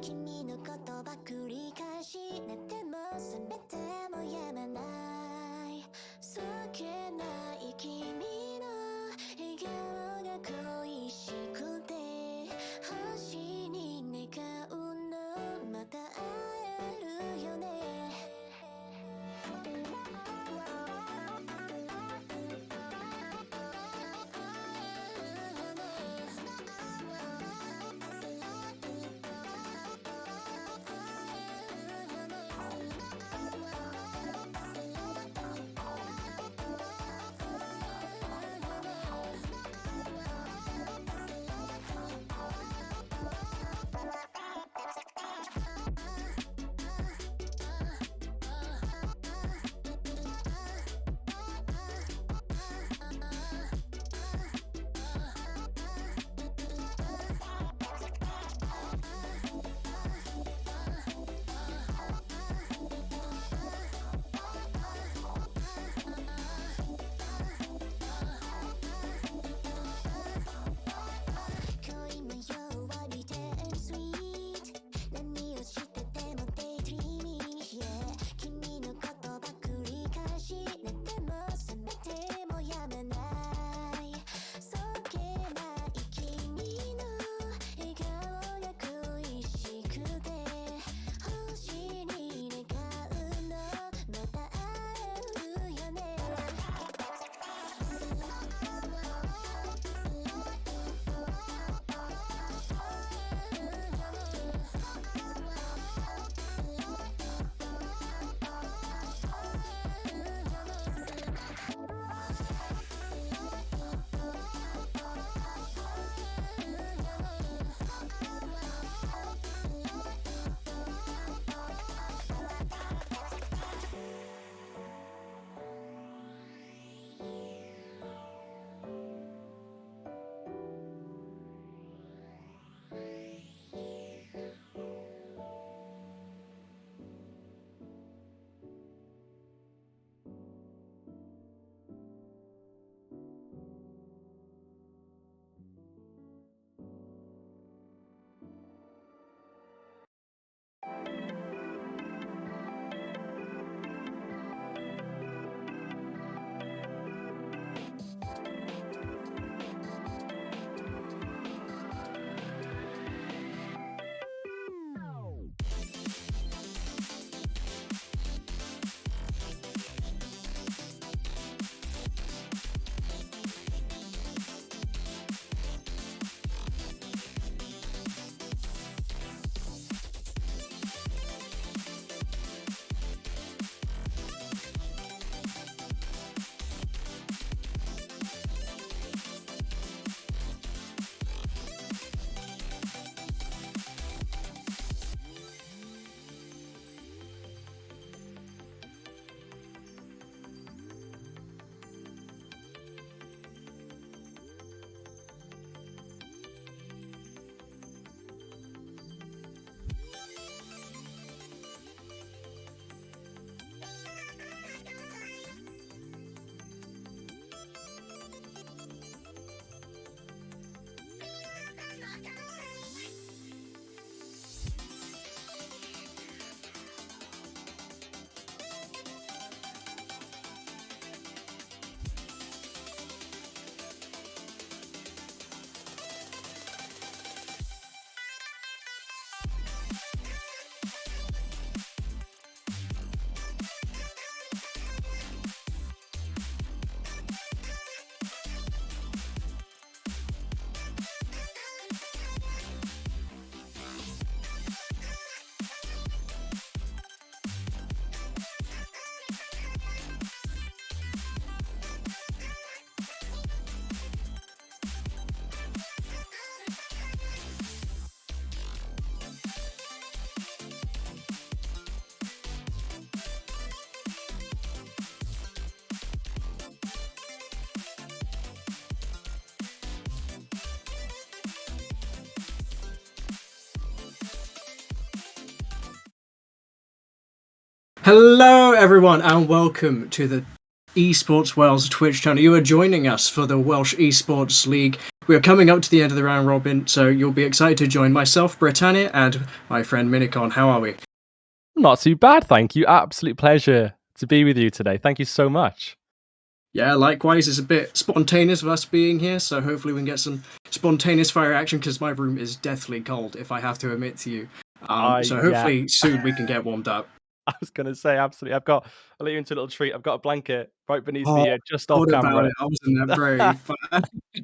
君のことば繰り返し寝ても覚めてもやまないそっけない君の笑顔が恋しくて星に願うのまた会えるよねHello everyone and welcome to the EsportsWales Twitch channel. You are joining us for the Welsh Esports League. we are coming up to the end of the round robin, so you'll be excited to join myself, Britannia, and my friend Minicon. How are we? Not too bad, thank you. Absolute pleasure to be with you today. Thank you so much. Yeah, likewise. It's a bit spontaneous of us being here, so hopefully we can get some spontaneous fire action because my room is deathly cold, if I have to admit to you. So Yeah, hopefully soon we can get warmed up. I was going to say absolutely. I'll let you into a little treat. I've got a blanket right beneath Oh, me, just off thought about camera. it. I wasn't that brave.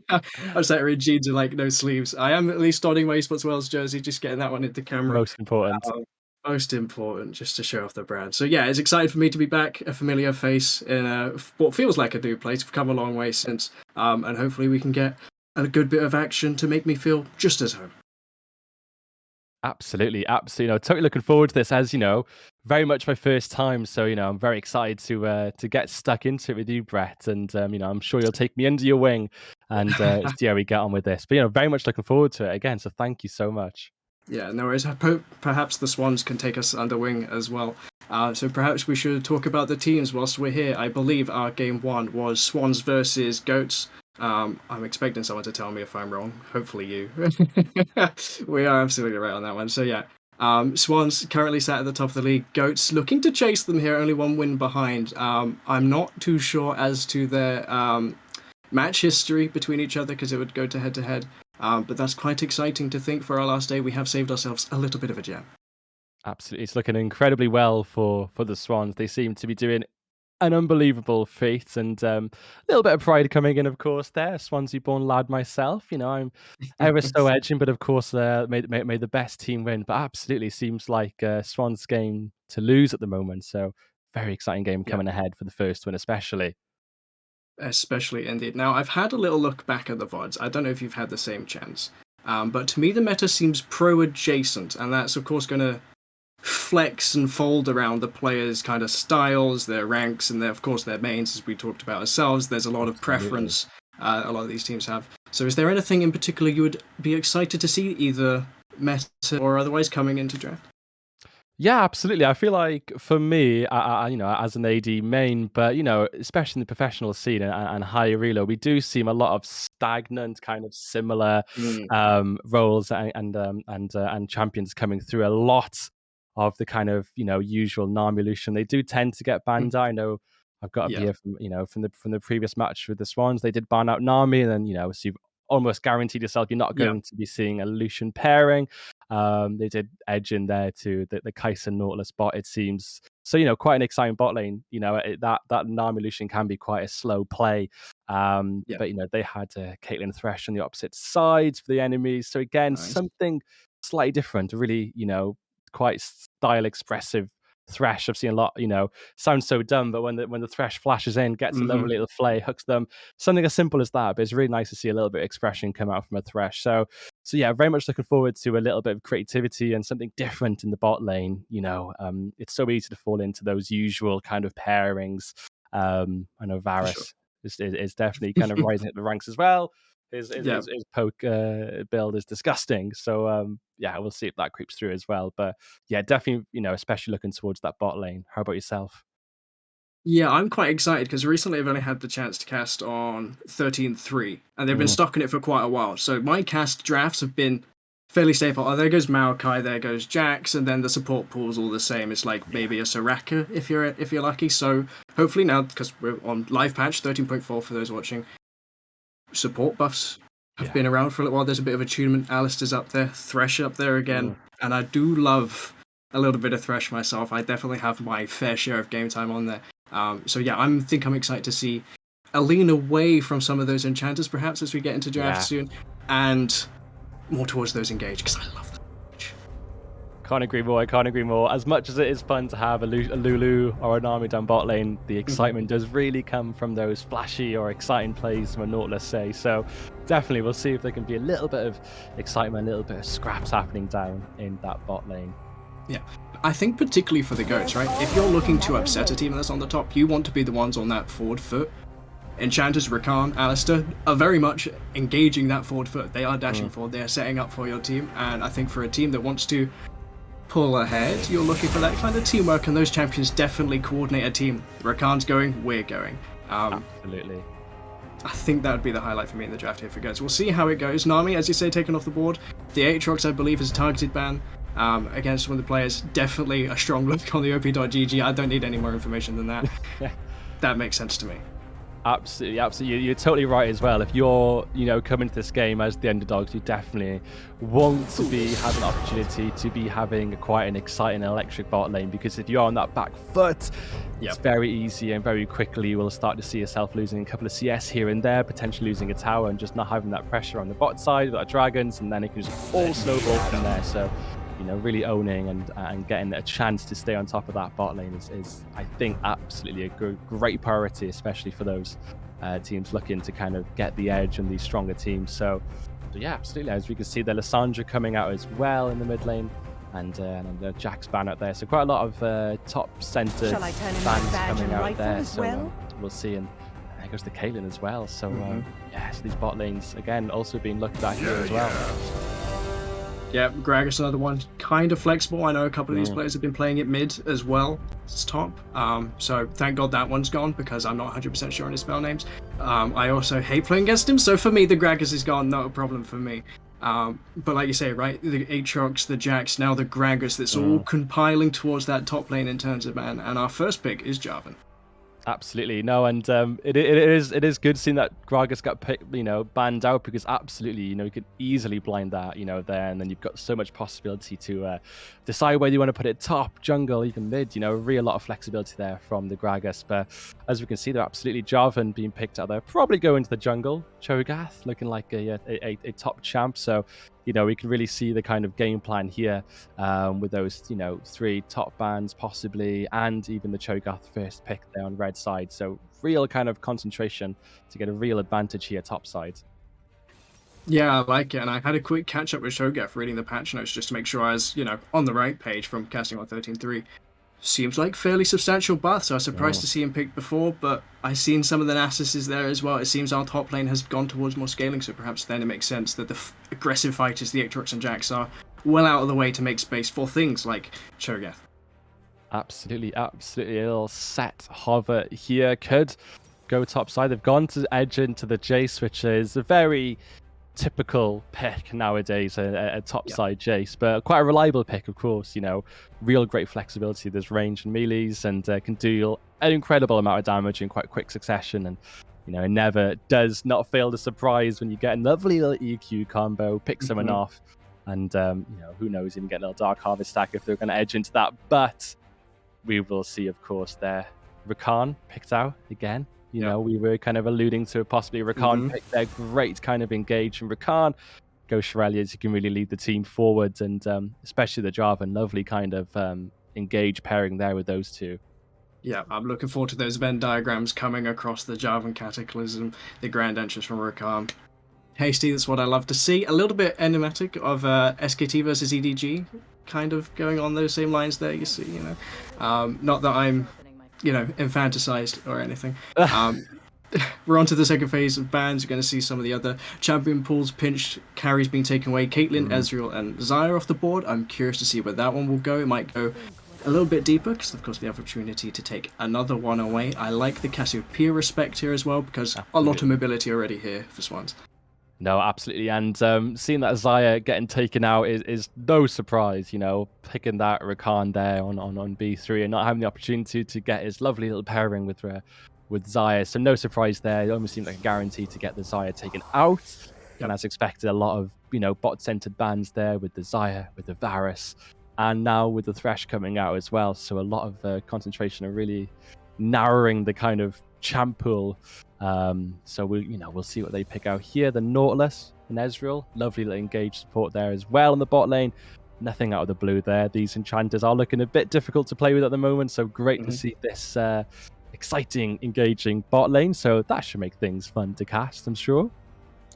But I was like in jeans and like no sleeves. I am at least donning my EsportsWales jersey, just getting that one into camera. Most important. Most important, just to show off the brand. So yeah, it's exciting for me to be back, a familiar face in what feels like a new place. We've come a long way since, and hopefully we can get a good bit of action to make me feel just as home. Absolutely, absolutely. No, totally looking forward to this. As you know, very much my first time, so I'm very excited to get stuck into it with you, Brett. And I'm sure you'll take me under your wing and see how we get on with this. But very much looking forward to it again. So thank you so much. Yeah, no worries. Perhaps the Swans can take us under wing as well. So perhaps we should talk about the teams whilst we're here. I believe our game one was Swans versus Goats. I'm expecting someone to tell me if I'm wrong. Hopefully you. We are absolutely right on that one. So yeah, Swans currently sat at the top of the league. Goats looking to chase them here, only one win behind. I'm not too sure as to their match history between each other because it would go to head to head. But that's quite exciting to think for our last day. We have saved ourselves a little bit of a jam. Absolutely, it's looking incredibly well for the Swans. They seem to be doing an unbelievable feat, and a little bit of pride coming in, of course. There, Swansea-born lad myself. I'm ever so edging, but of course, made the best team win. But absolutely, seems like Swans' game to lose at the moment. So very exciting game Yeah, coming ahead for the first win, especially. especially indeed. Now, I've had a little look back at the VODs. I don't know if you've had the same chance. But to me, the meta seems pro-adjacent, and that's, of course, going to flex and fold around the players' kind of styles, their ranks, and of course their mains, as we talked about ourselves. There's a lot of Absolutely. preference a lot of these teams have. So is there anything in particular you would be excited to see, either meta or otherwise, coming into draft? Yeah, absolutely. I feel like for me, as an AD main, but especially in the professional scene and higher elo, we do see a lot of stagnant, kind of similar Mm, roles and champions coming through. A lot of the kind of usual Nami Lucian. They do tend to get banned out. I know I've got up yeah, here from the previous match with the Swans. They did ban out Nami, and then so you've almost guaranteed yourself you're not yeah, going to be seeing a Lucian pairing. They did edge in there to the Kai'Sa Nautilus bot, it seems. So, quite an exciting bot lane. That Nami Lucian can be quite a slow play. yeah. But, they had Caitlyn Thresh on the opposite sides for the enemies. So, again, Nice. something slightly different, really, quite style expressive Thresh. I've seen a lot, sounds so dumb, but when the Thresh flashes in, gets a lovely little flay, hooks them, something as simple as that. But it's really nice to see a little bit of expression come out from a Thresh. So yeah, very much looking forward to a little bit of creativity and something different in the bot lane. It's so easy to fall into those usual kind of pairings. I know For sure. Varus is definitely kind of rising up the ranks as well. His Yeah, poke build is disgusting. So yeah, we'll see if that creeps through as well. But yeah, definitely, especially looking towards that bot lane. How about yourself? yeah, I'm quite excited because recently I've only had the chance to cast on 13.3, and they've been Mm, stuck in it for quite a while. So my cast drafts have been fairly stable. Oh, there goes Maokai, there goes Jax, and then the support pool's all the same. It's like yeah, maybe a Soraka if you're lucky. So hopefully now, because we're on live patch 13.4 for those watching, support buffs have yeah. been around for a little while. There's a bit of attunement. Alistair's up there, Thresh up there again, Mm, and I do love a little bit of Thresh myself. I definitely have my fair share of game time on there. So yeah, I'm excited to see a lean away from some of those enchanters perhaps as we get into draft yeah. soon, and more towards those engage because I love them. Can't agree more. I can't agree more. As much as it is fun to have a Lulu or a Nami down bot lane, the excitement does really come from those flashy or exciting plays from a Nautilus, say. So definitely, we'll see if there can be a little bit of excitement, a little bit of scraps happening down in that bot lane. Yeah, I think particularly for the goats, right? If you're looking to upset a team that's on the top, you want to be the ones on that forward foot. Enchanters, Rakan, Alistair are very much engaging that forward foot. They are dashing forward. They are setting up for your team. And I think for a team that wants to pull ahead, you're looking for that kind of teamwork. And those champions definitely coordinate a team. Rakan's going, we're going. Absolutely. I think that would be the highlight for me in the draft here for Goats. We'll see how it goes. Nami, as you say, taken off the board. The Aatrox, I believe, is a targeted ban against one of the players. Definitely a strong look on the op.gg. I don't need any more information than that. That makes sense to me. Absolutely, absolutely. You're totally right as well. If you're, coming to this game as the underdogs, you definitely want to have an opportunity to be having quite an exciting electric bot lane, because if you're on that back foot, it's very easy and very quickly you will start to see yourself losing a couple of CS here and there, potentially losing a tower and just not having that pressure on the bot side with our dragons, and then it can just all snowball from there. So, really owning and getting a chance to stay on top of that bot lane is I think, absolutely a great priority, especially for those teams looking to kind of get the edge on these stronger teams. So yeah, absolutely. As we can see, the Lissandra coming out as well in the mid lane, and the Jack's ban out there. So quite a lot of top center bans coming out there. So we'll see. And there goes the Caitlyn as well. So so these bot lanes again also being looked at here as well. Yeah, Gragas, another one, kind of flexible. I know a couple of these players have been playing it mid as well as top. So thank God that one's gone, because I'm not 100% sure on his spell names. I also hate playing against him, so for me, the Gragas is gone, not a problem for me. But like you say, right, the Aatrox, the Jax, now the Gragas, that's all compiling towards that top lane in terms of man. And our first pick is Jarvan. Absolutely, no, and it is good seeing that Gragas got picked, banned out, because absolutely, you could easily blind that, there, and then you've got so much possibility to decide whether you want to put it top, jungle, even mid. Real lot of flexibility there from the Gragas. But as we can see, they're absolutely Jarvan being picked out there, probably going to the jungle. Cho'Gath looking like a top champ. So we can really see the kind of game plan here with those, 3 top bans possibly, and even the Cho'Gath first pick there on red side. So real kind of concentration to get a real advantage here top side. Yeah, I like it. And I had a quick catch up with Cho'Gath reading the patch notes just to make sure I was, on the right page from casting on 13.3. Seems like fairly substantial buff, so I was surprised to see him picked before, but I've seen some of the Nasus there as well. It seems our top lane has gone towards more scaling, so perhaps then it makes sense that the aggressive fighters, the Aatrox and Jax, are well out of the way to make space for things like Cho'Gath. Absolutely. A little set hover here could go top side. They've gone to edge into the Jace, which is a very typical pick nowadays, a top side Jace, but quite a reliable pick, of course. Real great flexibility. There's range and melees, and can do an incredible amount of damage in quite quick succession. And it never does not fail to surprise when you get a lovely little EQ combo, pick someone off, and who knows, even get a little Dark Harvest stack if they're going to edge into that. But we will see, of course, there. Rakan picked out again. We were kind of alluding to possibly Rakan pick there. Great kind of engage from Rakan. Go Shirelles, you can really lead the team forward, and especially the Jarvan, lovely kind of engage pairing there with those two. Yeah, I'm looking forward to those Venn diagrams coming across the Jarvan Cataclysm, the grand entrance from Rakan. Hasty, that's what I love to see. A little bit enigmatic of SKT versus EDG, kind of going on those same lines there, you see, not that I'm, infanticized or anything. We're on to the second phase of bans. You're going to see some of the other champion pools pinched, carries being taken away. Caitlyn, Ezreal, and Xayah off the board. I'm curious to see where that one will go. It might go a little bit deeper, because of course the opportunity to take another one away. I like the Cassiopeia respect here as well, because a lot of mobility already here for Swans. No, absolutely. And seeing that Xayah getting taken out is no surprise, picking that Rakan there on B3 and not having the opportunity to get his lovely little pairing with Xayah. So no surprise there. It almost seemed like a guarantee to get the Xayah taken out. And as expected, a lot of, bot-centered bans there with the Xayah, with the Varus, and now with the Thresh coming out as well. So a lot of concentration and really narrowing the kind of champ pool. So we'll see what they pick out here. The Nautilus and Ezreal, lovely little engaged support there as well in the bot lane. Nothing out of the blue there. These enchanters are looking a bit difficult to play with at the moment, so great to see this exciting, engaging bot lane. So that should make things fun to cast, I'm sure.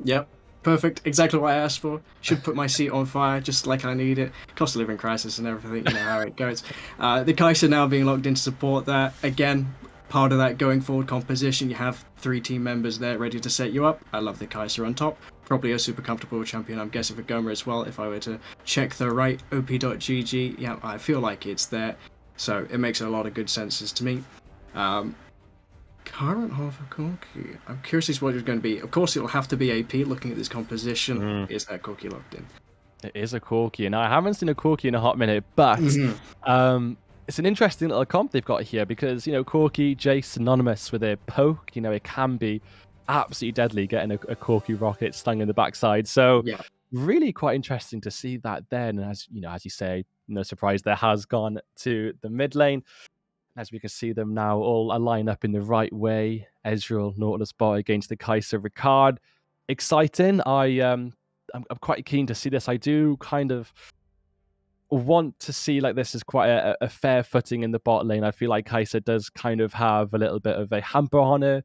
Yep, perfect. Exactly what I asked for. Should put my seat on fire just like I need it. Cost of living crisis and everything, you know how it goes. The Kai'Sa now being locked into support there. Again, part of that going forward composition, you have 3 team members there ready to set you up. I love the Kai'Sa on top. Probably a super comfortable champion, I'm guessing, for Goma as well. If I were to check the right op.gg, yeah, I feel like it's there. So it makes a lot of good senses to me. Current half of Corky. I'm curious as to what it's going to be. Of course, it'll have to be AP. Looking at this composition, is that Corky locked in? It is a Corky, and I haven't seen a Corky in a hot minute, but it's an interesting little comp they've got here because, Corky, Jace, synonymous with a poke. It can be absolutely deadly getting a Corky rocket stung in the backside. So Yeah. really quite interesting to see that then. As you say, no surprise, there has gone to the mid lane. As we can see them now all line up in the right way. Ezreal, Nautilus bot against the Kai'Sa Ricard. Exciting. I'm quite keen to see this. I do kind of want to see like this is quite a fair footing in the bot lane. I feel like Kai'Sa does kind of have a little bit of a hamper on her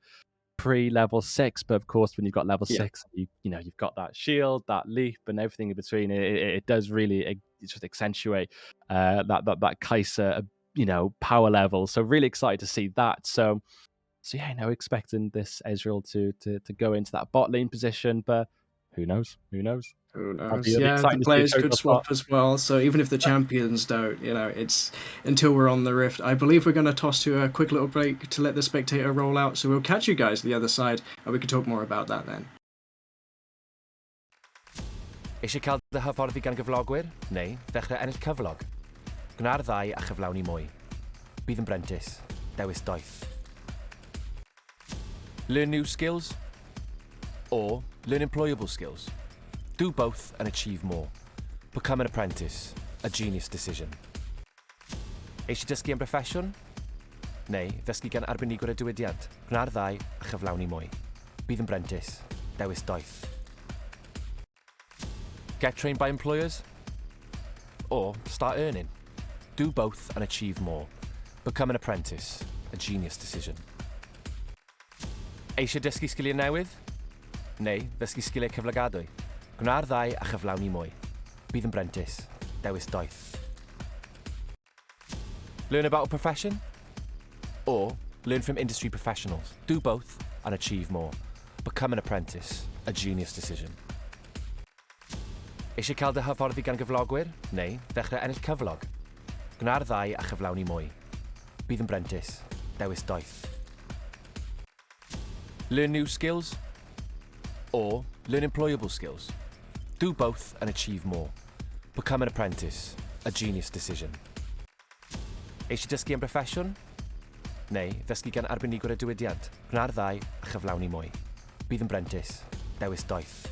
pre-level 6, but of course when you've got level 6, you've got that shield, that leap, and everything in between. It does really just accentuate that Kai'Sa power level. So really excited to see that. So yeah, expecting this Ezreal to go into that bot lane position, but who knows? Who knows? It'll be Yeah, the exciting to see players could Total swap spot. as well. So even if the champions don't, it's until we're on the rift. I believe we're going to toss to a quick little break to let the spectator roll out. So we'll catch you guys the other side, and we can talk more about that then. Eisiau cael dy hyfforddi gan gyflogwyr, neu ddechrau ennill cyflog? Gwna'r ddau a chyflawni mwy. Bydd yn brentis, dewis doeth. Learn new skills or learn employable skills. Do both and achieve more. Become an apprentice, a genius decision. Eisiau dysgu yn broffesiwn? Neu ddysgu gan arbenigwr y diwydiant? Gwna'r ddau a chyflawni mwy. Bydd yn brentis, dewis doeth. Get trained by employers? Or start earning? Do both and achieve more. Become an apprentice, a genius decision. Eisiau dysgu sgiliau newydd? Neu ddysgu sgiliau cyflogadwy? Gwna'r ddau a chyflawni mwy. Bydd yn brentis, dewis doeth. Learn about a profession? Or learn from industry professionals? Do both and achieve more. Become an apprentice, a genius decision. Eisiau cael dy hyfforddi gan gyflogwyr? Neu ddechrau ennill cyflog? Gwna'r ddau a chyflawni mwy. Bydd yn brentis, dewis doeth. Learn new skills? Or learn employable skills? Do both and achieve more. Become an apprentice, a genius decision. Eisiau dysgu yn broffesiwn? Neu ddysgu gan arbenigwr y diwydiant? Gwna'r ddau a chyflawni mwy. Bydd yn brentis, dewis doeth.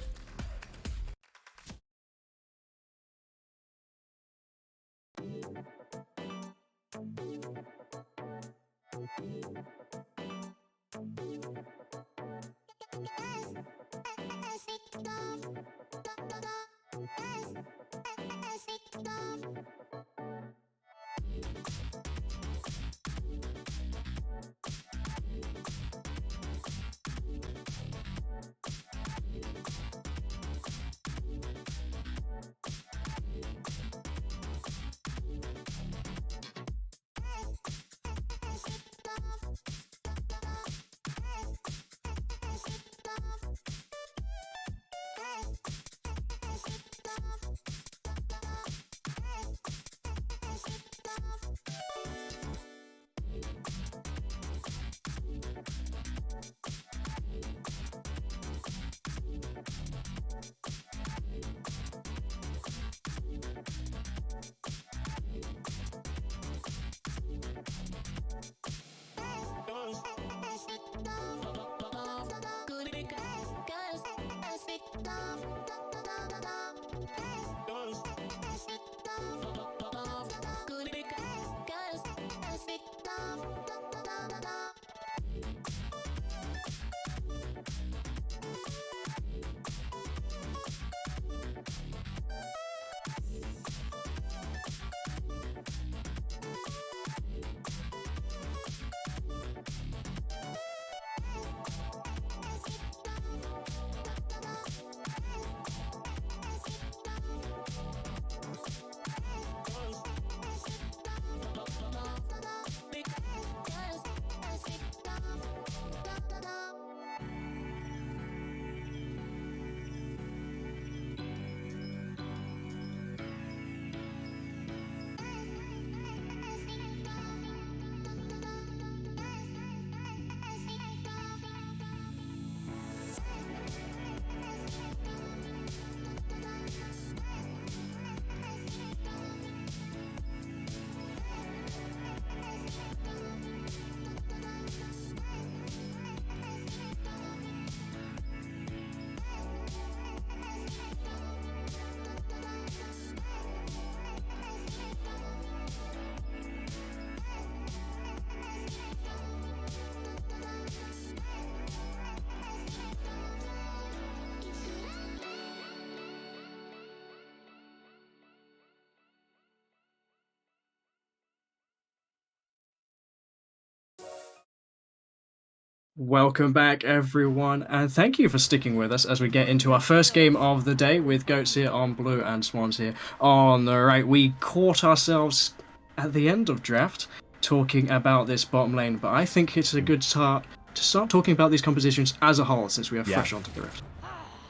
Welcome back, everyone, and thank you for sticking with us as we get into our first game of the day with Goats here on blue and Swans here on the right. We caught ourselves at the end of draft talking about this bottom lane, but I think it's a good start to start talking about these compositions as a whole since we are fresh onto the rift.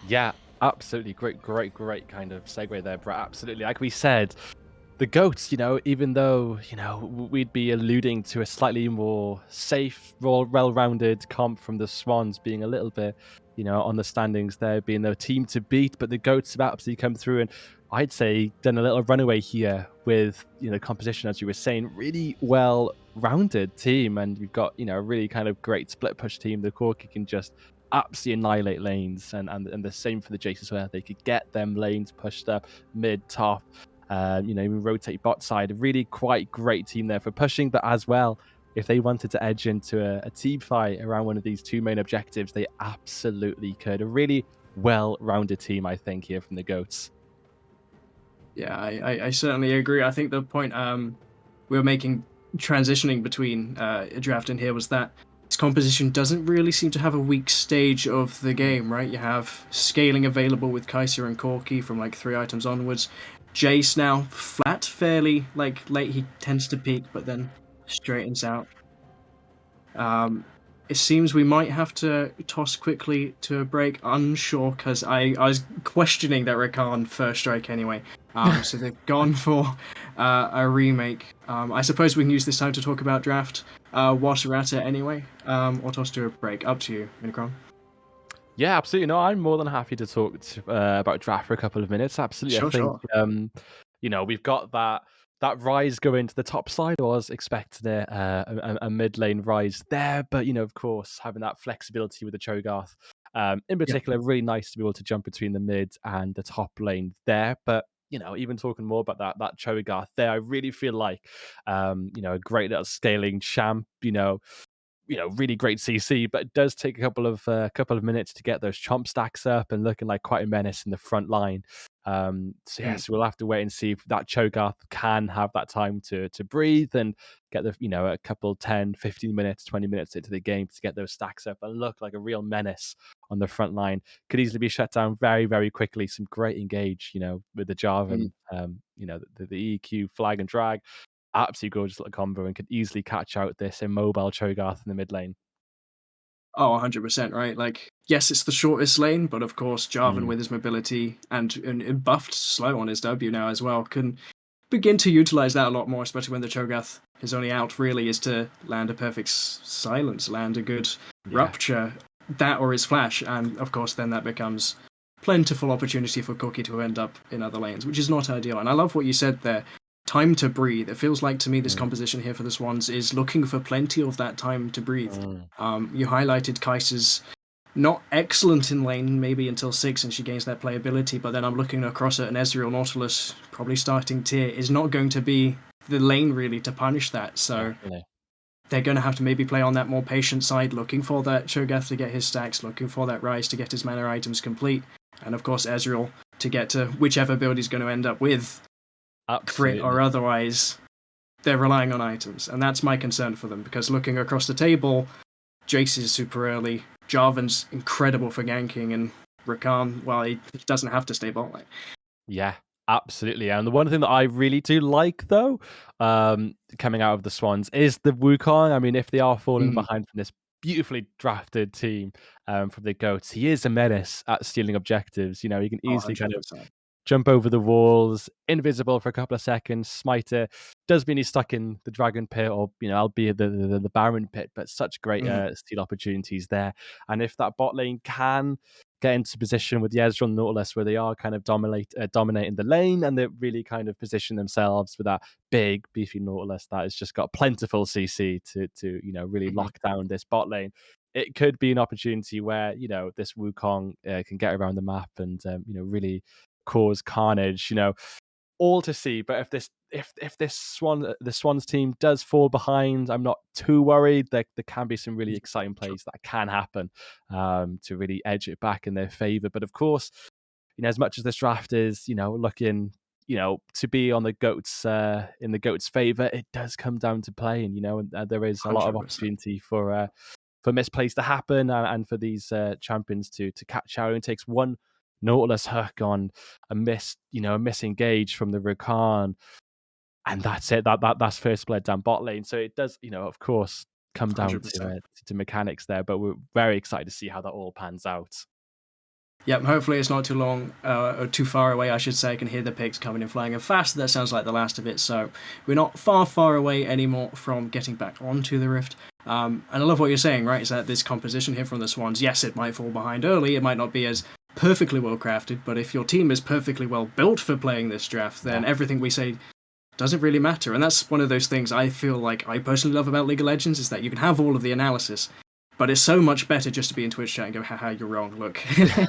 Yeah, absolutely. Great kind of segue there, Brett. Absolutely. Like we said, the goats, even though, we'd be alluding to a slightly more safe, well-rounded comp from the Swans being a little bit, on the standings there, being the team to beat, but the goats have absolutely come through and I'd say done a little runaway here with, composition, as you were saying, really well-rounded team. And we've got, a really kind of great split push team. The Corki can just absolutely annihilate lanes and the same for the Jace as well. They could get them lanes pushed up mid, top, even rotate bot side. A really quite great team there for pushing, but as well, if they wanted to edge into a team fight around one of these two main objectives, they absolutely could. A really well-rounded team, I think, here from the Goats. Yeah, I certainly agree. I think the point we were making transitioning between draft and here was that this composition doesn't really seem to have a weak stage of the game, right? You have scaling available with Kaiser and Corki from like 3 items onwards. Jace now flat fairly like late, he tends to peak but then straightens out. It seems we might have to toss quickly to a break, unsure, because I was questioning that Rakan first strike anyway. So they've gone for a remake. I suppose we can use this time to talk about draft whilst we're at it anyway, or toss to a break. Up to you, Minicron. Yeah, absolutely. No, I'm more than happy to talk about draft for a couple of minutes. Absolutely. I think, we've got that rise going to the top side. I was expecting a mid lane rise there, but, of course, having that flexibility with the Cho'Gath, in particular, really nice to be able to jump between the mid and the top lane there. But, even talking more about that Cho'Gath there, I really feel like, a great little scaling champ, really great CC, but it does take a couple of minutes to get those chomp stacks up and looking like quite a menace in the front line. So we'll have to wait and see if that Cho'Gath can have that time to breathe and get a couple 10, 15 minutes, 20 minutes into the game to get those stacks up and look like a real menace on the front line. Could easily be shut down very, very quickly. Some great engage, with the Jarvan, the EQ flag and drag. Absolutely gorgeous little combo and could easily catch out this immobile Cho'Gath in the mid lane. Oh, 100%, right? Like, yes, it's the shortest lane, but of course, Jarvan with his mobility and buffed slow on his W now as well can begin to utilize that a lot more, especially when the Cho'Gath, his only out really is to land a perfect silence, land a good rupture, that or his flash, and of course then that becomes plentiful opportunity for Cookie to end up in other lanes, which is not ideal. And I love what you said there. Time to breathe. It feels like to me this composition here for the Swans is looking for plenty of that time to breathe. You highlighted Kaiser's not excellent in lane, maybe until 6 and she gains that playability, but then I'm looking across at an Ezreal Nautilus, probably starting tier, is not going to be the lane really to punish that. So they're going to have to maybe play on that more patient side, looking for that Cho'Gath to get his stacks, looking for that Rise to get his mana items complete, and of course Ezreal to get to whichever build he's going to end up with. Crit or otherwise, they're relying on items, and that's my concern for them, because looking across the table, Jace is super early, Jarvan's incredible for ganking, and Rakan, well, he doesn't have to stay bot lane. Yeah, absolutely. And the one thing that I really do like, though, coming out of the Swans, is the Wukong. I mean, if they are falling behind from this beautifully drafted team from the Goats, he is a menace at stealing objectives. He can easily kind of jump over the walls, invisible for a couple of seconds, smiter. Does mean he's stuck in the Dragon Pit or, albeit the Baron Pit, but such great steal opportunities there. And if that bot lane can get into position with the Ezreal and Nautilus where they are kind of dominating the lane and they really kind of position themselves with that big, beefy Nautilus that has just got plentiful CC to really lock down this bot lane. It could be an opportunity where, this Wukong can get around the map and, really cause carnage, all to see. But if the Swans team does fall behind, I'm not too worried. There can be some really exciting plays that can happen to really edge it back in their favor. But of course, as much as this draft is, looking, to be on the Goats in the Goats' favor, it does come down to playing, and there is a lot of opportunity for misplays to happen and for these champions to catch out. It takes one Nautilus hook on a misengage from the Rakan, and that's it. That's first blood down bot lane. So it does, of course, come down 100%. to mechanics there, but we're very excited to see how that all pans out. Yep, hopefully it's not too long, or too far away, I should say. I can hear the pigs coming and flying, and fast. That sounds like the last of it, so we're not far away anymore from getting back onto the Rift. And I love what you're saying, right, is that this composition here from the Swans, yes, it might fall behind early, it might not be as perfectly well crafted, but if your team is perfectly well built for playing this draft, then everything we say doesn't really matter. And that's one of those things I feel like I personally love about League of Legends, is that you can have all of the analysis, but it's so much better just to be in Twitch chat and go, haha, you're wrong, look.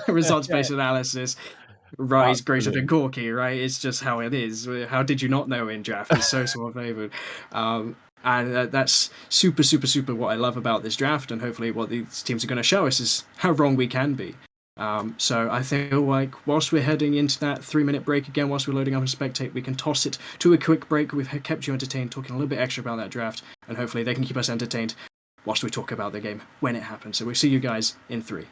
Results-based analysis, Rise greater than Corky, right? It's just how it is. How did you not know in draft? It's so favoured. And that's super what I love about this draft, and hopefully what these teams are going to show us is how wrong we can be. So I feel like whilst we're heading into that 3-minute break again, whilst we're loading up and spectate, we can toss it to a quick break. We've kept you entertained, talking a little bit extra about that draft, and hopefully they can keep us entertained whilst we talk about the game when it happens. So we'll see you guys in 3.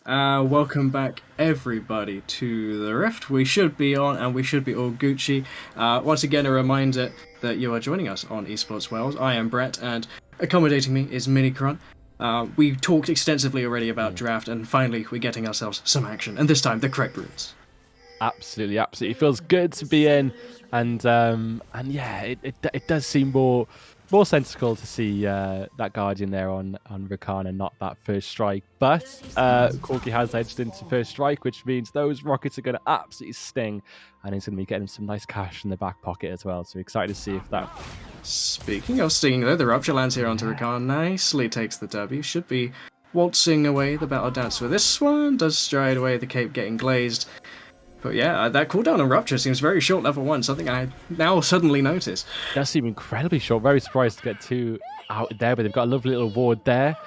Welcome back, everybody, to the Rift. We should be on, and we should be all Gucci. Once again, a reminder that you are joining us on EsportsWales. I am Brett, and accommodating me is Minicron. We talked extensively already about draft, and finally, we're getting ourselves some action, and this time, the correct routes. Absolutely. It feels good to be in, and yeah, it does seem more sensible to see that Guardian there on Rakan and not that first strike. But Corky has edged into first strike, which means those rockets are going to absolutely sting, and he's going to be getting some nice cash in the back pocket as well. So excited to see if that. Speaking of stinging, though, the Rupture lands here onto Rakan, nicely takes the W. Should be waltzing away the battle dance with this one. Does stride away the cape, getting glazed. But yeah, that cooldown on Rupture seems very short level 1, something I now suddenly notice. It does seem incredibly short. Very surprised to get 2 out there, but they've got a lovely little ward there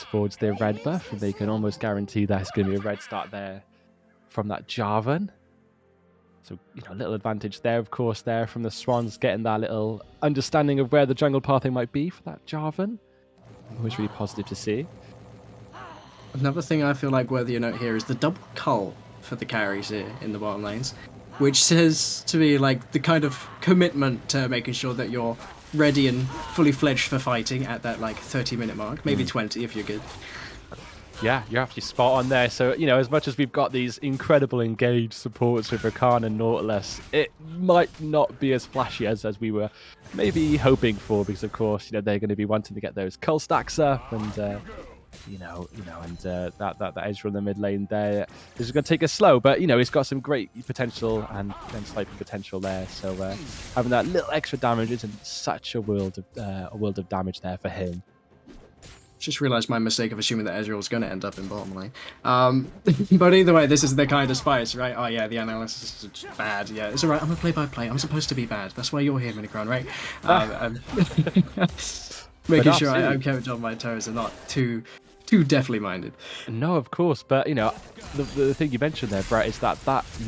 towards their red buff, and they can almost guarantee there's going to be a red start there from that Jarvan. So, a little advantage there, of course, there from the Swans, getting that little understanding of where the jungle pathing might be for that Jarvan. Always really positive to see. Another thing I feel like worthy of note here is the double cull for the carries here in the bottom lanes, which says to me like the kind of commitment to making sure that you're ready and fully fledged for fighting at that like 30-minute mark, maybe 20 if you're good. Yeah, you're absolutely spot on there. So, as much as we've got these incredible engaged supports with Rakan and Nautilus, it might not be as flashy as we were maybe hoping for, because of course, they're going to be wanting to get those cull stacks up, and that Ezreal in the mid lane there is going to take it slow, but he's got some great potential and sniping potential there. So having that little extra damage isn't such a world of damage there for him. Just realised my mistake of assuming that Ezreal was going to end up in bottom lane. But either way, this is the kind of spice, right? Oh yeah, the analysis is bad. Yeah, it's alright. I'm a play-by-play. I'm supposed to be bad. That's why you're here, Minicron, right? Making sure I'm kept on my toes and not too deftly minded. No, of course, but the thing you mentioned there, Brett, is that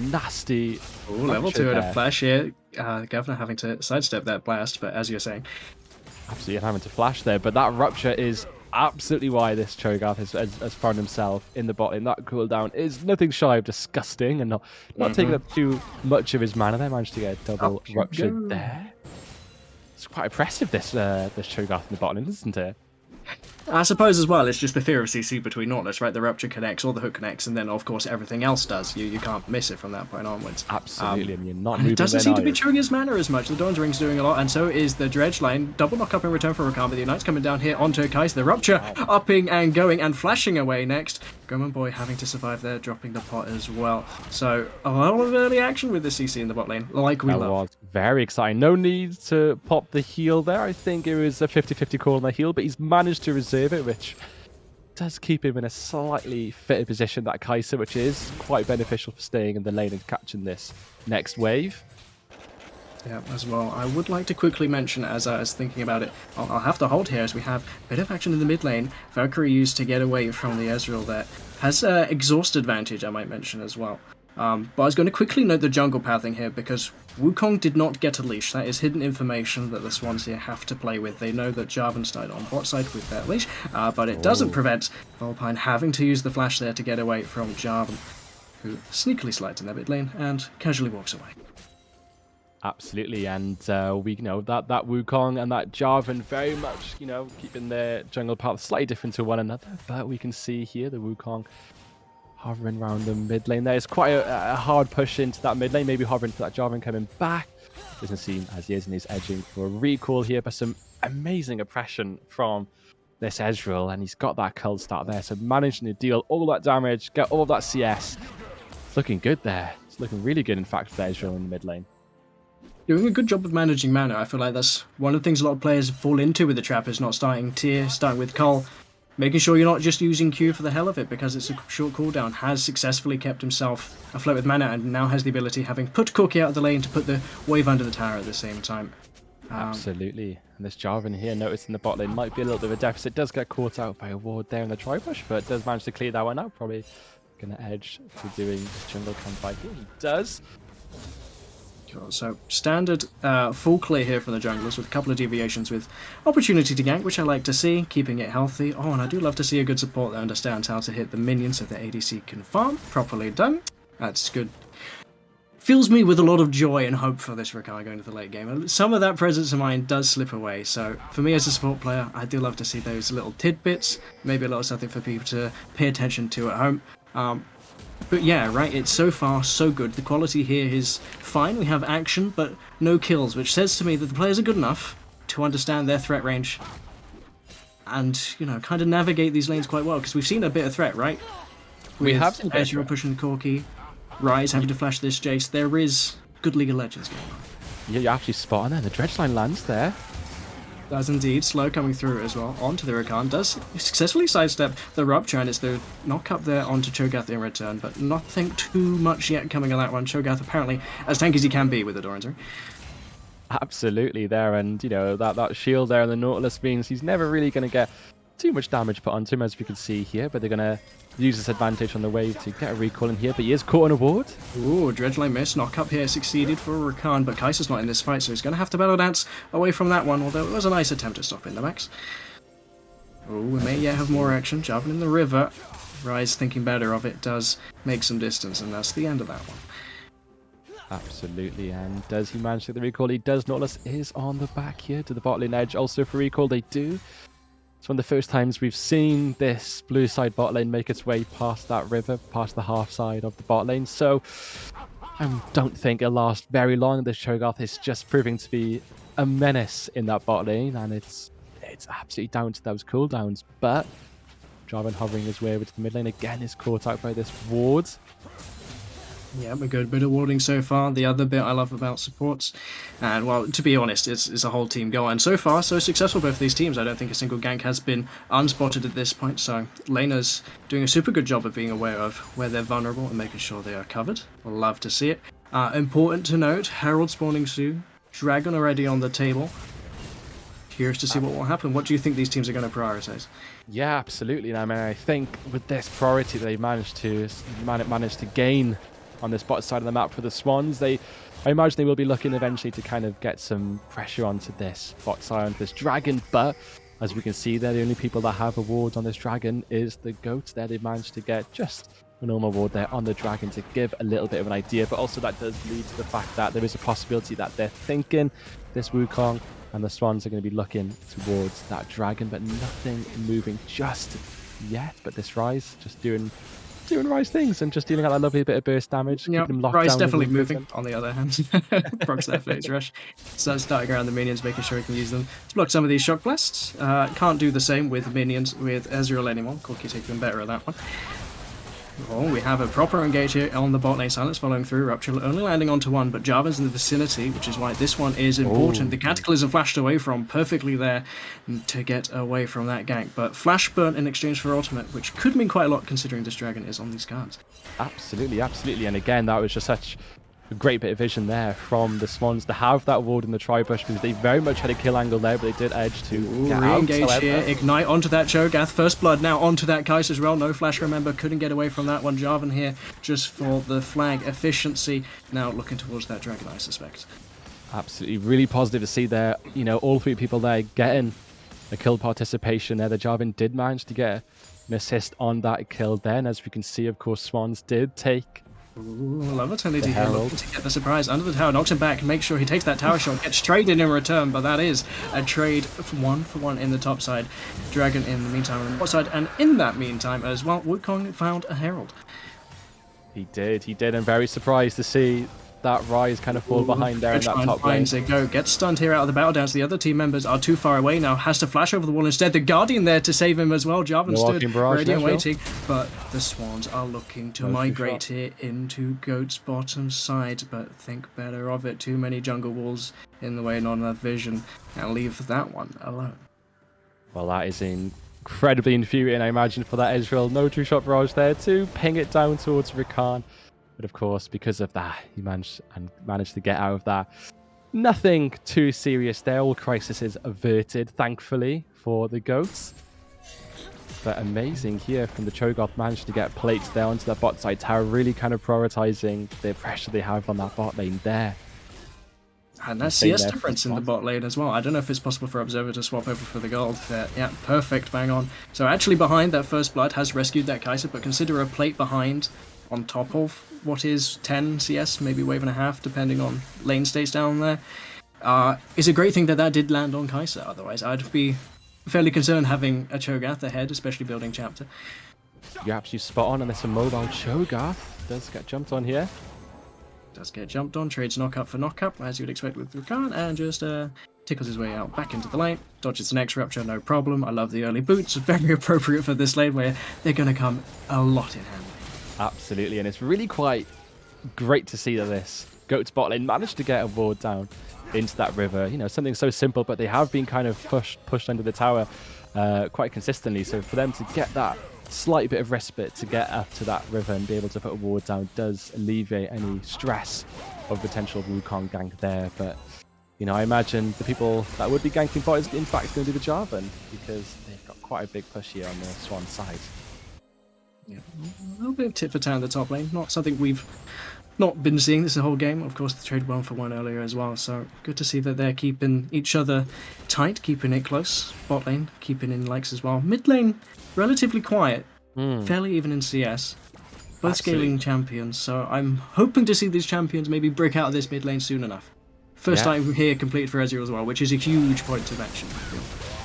nasty. Oh, level 2 and a flash here. The governor having to sidestep that blast, but as you're saying, absolutely having to flash there. But that Rupture is absolutely why this Cho'Gath has found himself in the bot lane. That cooldown is nothing shy of disgusting, and not taking up too much of his mana. They managed to get a double Rupture there. It's quite impressive, this Cho'Gath in the bot lane, isn't it? I suppose as well, it's just the fear of CC between Nautilus, right? The Rupture connects, or the hook connects, and then of course everything else does. You can't miss it from that point onwards. Absolutely, and you're not moving. It doesn't seem to be chewing his mana as much. The Dawn's Ring's doing a lot, and so is the Dredge line. Double knock up in return for Rakan, but the Ignite's coming down here onto Kais. The Rupture upping and going and flashing away next. Goman Boy having to survive there, dropping the pot as well. So a lot of early action with the CC in the bot lane, like we love. That was very exciting. No need to pop the heal there. I think it was a 50-50 call on the heal, but he's managed to reserve it, which does keep him in a slightly fitter position, that Kai'Sa, which is quite beneficial for staying in the lane and catching this next wave. Yeah, as well. I would like to quickly mention, as I was thinking about it, I'll have to hold here as we have a bit of action in the mid lane. Valkyrie used to get away from the Ezreal there. Has exhaust advantage, I might mention as well. But I was going to quickly note the jungle pathing here, because Wukong did not get a leash. That is hidden information that the Swans here have to play with. They know that Jarvan started on bot side with that leash, but it doesn't prevent Volpine having to use the flash there to get away from Jarvan, who sneakily slides in their mid lane and casually walks away. Absolutely, and we know that Wukong and that Jarvan very much, keeping their jungle path slightly different to one another, but we can see here the Wukong hovering around the mid lane there. It's quite a hard push into that mid lane, maybe hovering for that Jarvan coming back. Doesn't seem as he is, and he's edging for a recall here, but some amazing oppression from this Ezreal, and he's got that cull start there, so managing to deal all that damage, get all of that CS. It's looking good there. It's looking really good, in fact, for Ezreal in the mid lane. Doing a good job of managing mana. I feel like that's one of the things a lot of players fall into with the trap, is not starting tier, starting with cull. Making sure you're not just using Q for the hell of it because it's a short cooldown. Has successfully kept himself afloat with mana, and now has the ability, having put Corky out of the lane, to put the wave under the tower at the same time. Absolutely. And this Jarvan here, noticing the bot lane might be a little bit of a deficit. Does get caught out by a ward there in the tri-bush, but does manage to clear that one out. Probably going to edge to doing jungle camp like he does. Sure. So standard full clear here from the junglers with a couple of deviations with opportunity to gank, which I like to see, keeping it healthy. Oh, and I do love to see a good support that understands how to hit the minions so the ADC can farm. Properly done. That's good. Fills me with a lot of joy and hope for this Rakan going to the late game. Some of that presence of mind does slip away, so for me as a support player, I do love to see those little tidbits, maybe a little something for people to pay attention to at home. But yeah, right, it's so far so good. The quality here is fine. We have action, but no kills, which says to me that the players are good enough to understand their threat range and, you know, kind of navigate these lanes quite well, because we've seen a bit of threat, right? We have seen Ezreal pushing Corki, Rise having to flash this Jace. There is good League of Legends going on. Yeah, you're actually spot on there. The dredge line lands there. Does indeed. Slow coming through as well. Onto the Rakan. Does successfully sidestep the Rupture, and it's the knock up there onto Cho'Gath in return, but nothing too much yet coming on that one. Cho'Gath apparently as tanky as he can be with the Doran's. Absolutely there, and you know, that shield there and the Nautilus means he's never really going to get too much damage put onto him, as we can see here, but they're going to use this advantage on the wave to get a recall in here, but he is caught on a ward. Ooh, Dredgeline miss. Knock up here succeeded for Rakan, but Kaiser's not in this fight, so he's going to have to battle dance away from that one, although it was a nice attempt to stop in the max. Oh, we may yet have more action. Jarvan in the river. Rise thinking better of it, does make some distance, and that's the end of that one. Absolutely, and does he manage to get the recall? He does. Nautilus is on the back here to the bot lane edge, also for recall. They do. It's one of the first times we've seen this blue side bot lane make its way past that river, past the half side of the bot lane. So I don't think it'll last very long. This Cho'Gath is just proving to be a menace in that bot lane, and it's absolutely down to those cooldowns. But Jarvan hovering his way over to the mid lane again is caught out by this ward. Yeah, a good bit of warding so far. The other bit I love about supports, and well, to be honest, it's a whole team goal. And so far, so successful both these teams. I don't think a single gank has been unspotted at this point. So Lena's doing a super good job of being aware of where they're vulnerable and making sure they are covered. Love to see it. Important to note, Herald spawning soon. Dragon already on the table. Curious to see what will happen. What do you think these teams are going to prioritize? Yeah, absolutely. And I mean, I think with this priority they managed to gain on this bot side of the map for the Swans, I imagine they will be looking eventually to kind of get some pressure onto this bot side, onto this Dragon, but as we can see there, the only people that have a ward on this Dragon is the Goats there. They managed to get just a normal ward there on the Dragon to give a little bit of an idea, but also that does lead to the fact that there is a possibility that they're thinking this Wukong and the Swans are going to be looking towards that Dragon, but nothing moving just yet. But this Rise just doing Rise things and just dealing out that lovely bit of burst damage. Yeah, them locked Rise down definitely moving, on the other hand. Procs that phase rush. So starting around the minions, making sure he can use them to block some of these shock blasts. Can't do the same with minions with Ezreal anymore. Corki taking better at that one. Oh, we have a proper engage here on the bot lane. Silence following through. Rupture only landing onto one, but Jarvan's in the vicinity, which is why this one is important. The Cataclysm flashed away from perfectly there to get away from that gank. But Flash burnt in exchange for ultimate, which could mean quite a lot considering this Dragon is on these cards. Absolutely, absolutely. And again, that was just such a great bit of vision there from the Swans to have that ward in the tri-bush, because they very much had a kill angle there, but they did edge to get re-engage out. here, ignite onto that Cho'Gath, first blood now onto that Kai'Sa as well. No flash, remember, couldn't get away from that one. Jarvan here just for the flag efficiency, now looking towards that Dragon, I suspect. Absolutely, really positive to see there, you know, all three people there getting a kill participation there. The Jarvan did manage to get an assist on that kill then. As we can see, of course, Swans did take love opportunity here, looking to get the surprise under the tower, knocks him back, make sure he takes that tower shot, gets traded in return, but that is a trade for one in the top side. Dragon in the meantime on the bot side, and in that meantime as well, Wukong found a Herald. He did, and very surprised to see that Rise kind of fall behind there in that top lane. Finds it go, gets stunned here out of the battle dance. The other team members are too far away now, has to flash over the wall instead. The Guardian there to save him as well. Jarvan stood ready and waiting, but the Swans are looking to migrate here into Goat's bottom side, but think better of it. Too many jungle walls in the way, not enough vision, and leave that one alone. Well, that is incredibly infuriating, I imagine, for that Ezreal. No two-shot barrage there to ping it down towards Rakan. But of course, because of that, he managed to get out of that. Nothing too serious there. All crises averted, thankfully, for the Goats. But amazing here from the Cho'Gath, managed to get plates there onto that bot side tower, really kind of prioritizing the pressure they have on that bot lane there. And that's Staying CS there for the difference in the spot. bot lane as well. I don't know if it's possible for Observer to swap over for the gold. Yeah, perfect, bang on. So actually behind that first blood has rescued that Kai'Sa, but consider a plate behind on top of what is 10 CS, maybe wave and a half, depending on lane states down there. It's a great thing that did land on Kai'Sa, otherwise I'd be fairly concerned having a Cho'Gath ahead, especially building chapter. You're absolutely spot on, and this mobile Cho'Gath does get jumped on here. Does get jumped on, trades knockup for knockup, as you'd expect with Rakan, and just tickles his way out back into the lane, dodges the next rupture, no problem. I love the early boots, very appropriate for this lane where they're going to come a lot in handy. Absolutely, and it's really quite great to see that this Goats bot lane managed to get a ward down into that river. You know, something so simple, but they have been kind of pushed under the tower quite consistently. So for them to get that slight bit of respite to get up to that river and be able to put a ward down does alleviate any stress of potential Wukong gank there. But, you know, I imagine the people that would be ganking bot is in fact going to do the job, and because they've got quite a big push here on the Swan side. Yeah, a little bit of tit for tat in the top lane. Not something we've not been seeing this whole game. Of course, the trade 1-for-1 earlier as well. So good to see that they're keeping each other tight, keeping it close. Bot lane, keeping in likes as well. Mid lane, relatively quiet. Fairly even in CS. Both scaling champions. So I'm hoping to see these champions maybe break out of this mid lane soon enough. First item here completed for Ezreal as well, which is a huge point to mention.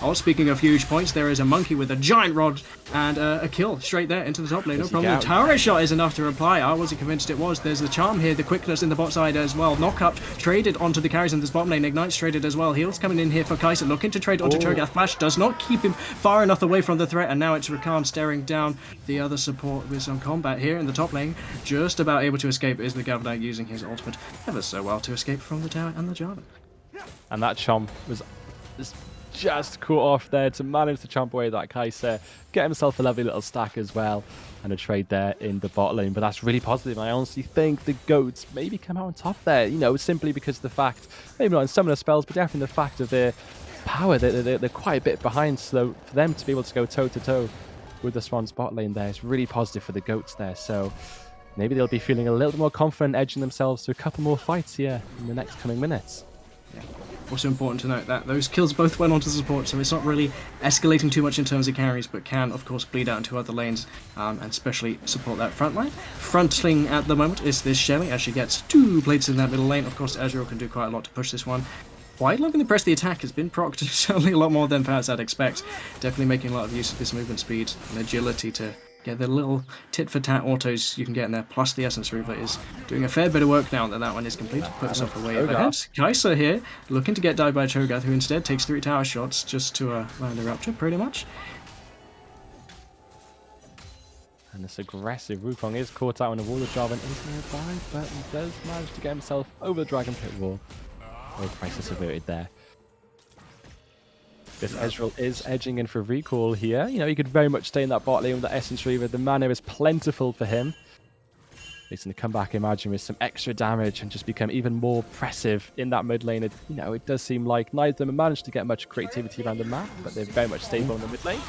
Oh, speaking of huge points, there is a monkey with a giant rod and a kill straight there into the top lane. No problem. The tower shot is enough to reply. I wasn't convinced it was. There's the charm here, the quickness in the bot side as well. Knockup traded onto the carries in this bottom lane. Ignite's traded as well. Heals coming in here for Kai'Sa, looking to trade onto Cho'Gath. Flash does not keep him far enough away from the threat, and now it's Rakan staring down the other support with some combat here in the top lane. Just about able to escape is the Governor, using his ultimate ever so well to escape from the tower and the Jarvan. And that chomp was just caught off there to manage to chomp away that Kai'Sa, get himself a lovely little stack as well, and a trade there in the bot lane. But that's really positive. I honestly think the Goats maybe come out on top there, you know, simply because of the fact, maybe not in some of the spells, but definitely the fact of their power. They're quite a bit behind, so for them to be able to go toe-to-toe with the Swans bot lane there is really positive for the Goats there. So maybe they'll be feeling a little bit more confident, edging themselves to a couple more fights here in the next coming minutes. Yeah. Also important to note that those kills both went onto support, so it's not really escalating too much in terms of carries, but can, of course, bleed out into other lanes, and especially support that front line. Fronting at the moment is this Shelly, as she gets 2 plates in that middle lane. Of course, Ezreal can do quite a lot to push this one. Quite loving the press the attack has been procced, certainly a lot more than perhaps I'd expect. Definitely making a lot of use of this movement speed and agility to get the little tit-for-tat autos you can get in there, plus the Essence Reaver is doing a fair bit of work now that that one is complete to put herself away ahead. Kai'Sa here, looking to get died by Cho'Gath, who instead takes 3 tower shots just to land the Rupture, pretty much. And this aggressive Wukong is caught out on the wall of Jarvan is nearby, but he does manage to get himself over the Dragon Pit wall. No crisis averted there. This Ezreal is edging in for recall here. You know, he could very much stay in that bot lane with that Essence Reaver. The mana is plentiful for him. He's going to come back, imagine, with some extra damage and just become even more oppressive in that mid lane. You know, it does seem like neither of them have managed to get much creativity around the map, but they're very much stable in the mid lane.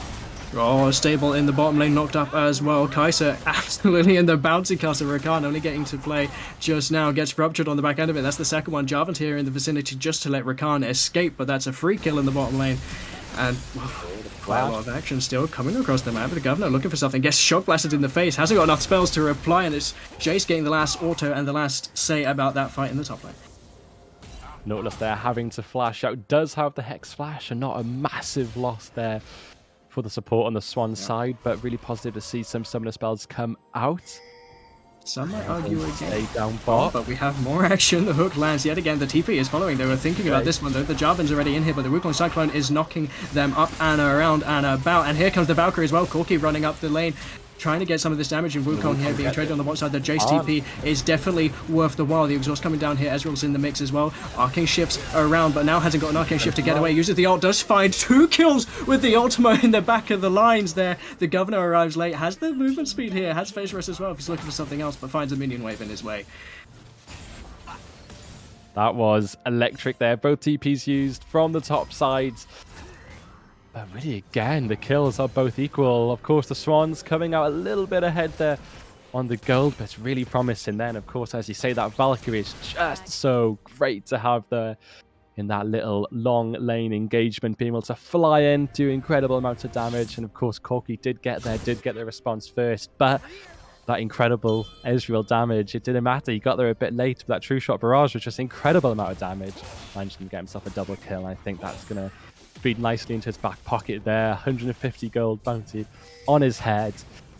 Oh, stable in the bottom lane, knocked up as well. Kai'Sa absolutely in the bouncy castle. Rakan only getting to play just now, gets ruptured on the back end of it. That's the second one. Jarvan's here in the vicinity just to let Rakan escape, but that's a free kill in the bottom lane. And quite a lot of action still coming across the map. The Governor looking for something, gets shock blasted in the face, hasn't got enough spells to reply, and it's Jace getting the last auto and the last say about that fight in the top lane. Nautilus there having to flash out, does have the Hex Flash, and not a massive loss there for the support on the Swan side, but really positive to see some summoner spells come out. Some might argue again. Stay down bot. But we have more action. The hook lands yet again. The TP is following. They were thinking about this one though. The Jarvan's already in here, but the Wukong Cyclone is knocking them up and around and about. And here comes the Valkyrie as well. Corki running up the lane, trying to get some of this damage, and Wukong here being traded on the bot side. The Jace TP is definitely worth the while. The exhaust coming down here. Ezreal's in the mix as well. Arcane shifts around, but now hasn't got an Arcane shift to get away. Uses the ult, does find 2 kills with the Ultima in the back of the lines there. The Governor arrives late, has the movement speed here, has Phase Rest as well if he's looking for something else, but finds a minion wave in his way. That was electric there. Both TPs used from the top sides. But really, again, the kills are both equal. Of course, the Swans coming out a little bit ahead there on the gold, but it's really promising then. Of course, as you say, that Valkyrie is just so great to have there in that little long lane engagement, being able to fly in, do incredible amounts of damage. And of course, Corky did get the response first, but that incredible Ezreal damage, it didn't matter. He got there a bit late, but that True Shot Barrage was just incredible amount of damage. Managed to get himself a double kill. I think that's going to feed nicely into his back pocket there. 150 gold bounty on his head.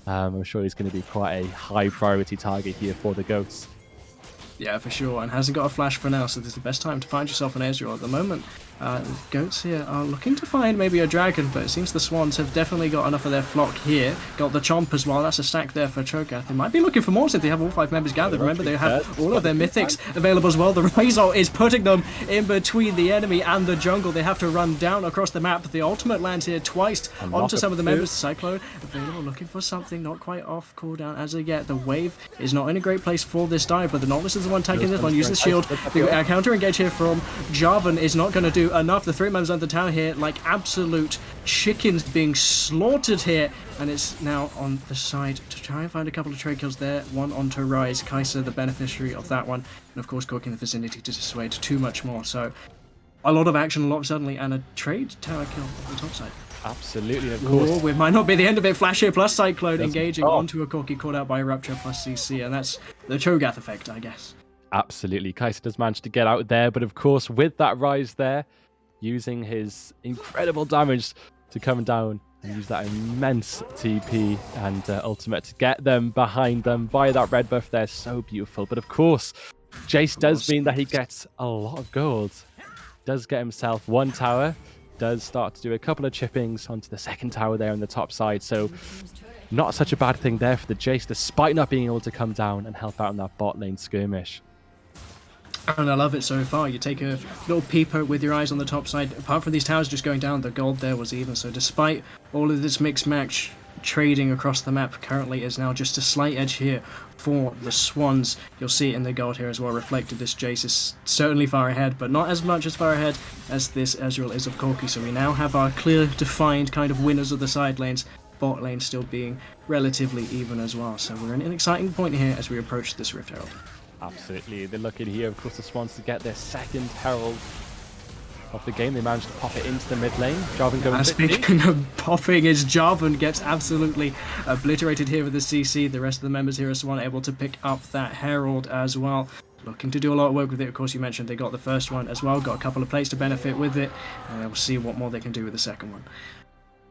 I'm sure he's going to be quite a high priority target here for the Goats. Yeah, for sure, and hasn't got a flash for now, so this is the best time to find yourself an Ezreal at the moment. Goats here are looking to find maybe a dragon, but it seems the Swans have definitely got enough of their flock here. Got the Chomp as well, that's a stack there for Cho'Gath. They might be looking for more since they have all 5 members gathered. Remember, they have all of their mythics available as well. The Razor is putting them in between the enemy and the jungle. They have to run down across the map. The ultimate lands here twice onto some of the members. Cyclone available, looking for something, not quite off cooldown as of yet. The wave is not in a great place for this dive, but the Nautilus is the one taking this one. Uses shield. The counter engage here from Jarvan is not going to do enough. The 3 members under the tower here, like absolute chickens being slaughtered here, and it's now on the side to try and find a couple of trade kills there. One onto Rise, Kai'Sa the beneficiary of that one, and of course Corky in the vicinity to dissuade too much more. So a lot of action, a lot suddenly, and a trade tower kill on the top side. Absolutely, of course. Oh, it might not be the end of it. Flash here plus Cyclone engaging onto a Corky caught out by Rupture plus CC, and that's the Cho'Gath effect, I guess. Absolutely. Kai'Sa does manage to get out there, but of course, with that Rise there, using his incredible damage to come down and use that immense TP and ultimate to get them behind them via that red buff there. So beautiful. But of course, Jace does mean that he gets a lot of gold. Does get himself 1 tower. Does start to do a couple of chippings onto the 2nd tower there on the top side. So not such a bad thing there for the Jace, despite not being able to come down and help out in that bot lane skirmish. And I love it so far. You take a little peeper with your eyes on the top side. Apart from these towers just going down, the gold there was even. So despite all of this mixed match trading across the map, currently is now just a slight edge here for the Swans. You'll see it in the gold here as well reflected. This Jace is certainly far ahead, but not as much as far ahead as this Ezreal is of Corky. So we now have our clear, defined kind of winners of the side lanes. Bot lane still being relatively even as well. So we're in an exciting point here as we approach this Rift Herald. Absolutely. They're looking here, of course, the Swans to get their 2nd Herald of the game. They managed to pop it into the mid lane. Jarvan going speaking of popping, is Jarvan gets absolutely obliterated here with the CC. The rest of the members here are Swan able to pick up that Herald as well. Looking to do a lot of work with it. Of course, you mentioned they got the first one as well. Got a couple of plays to benefit with it. And we'll see what more they can do with the second one.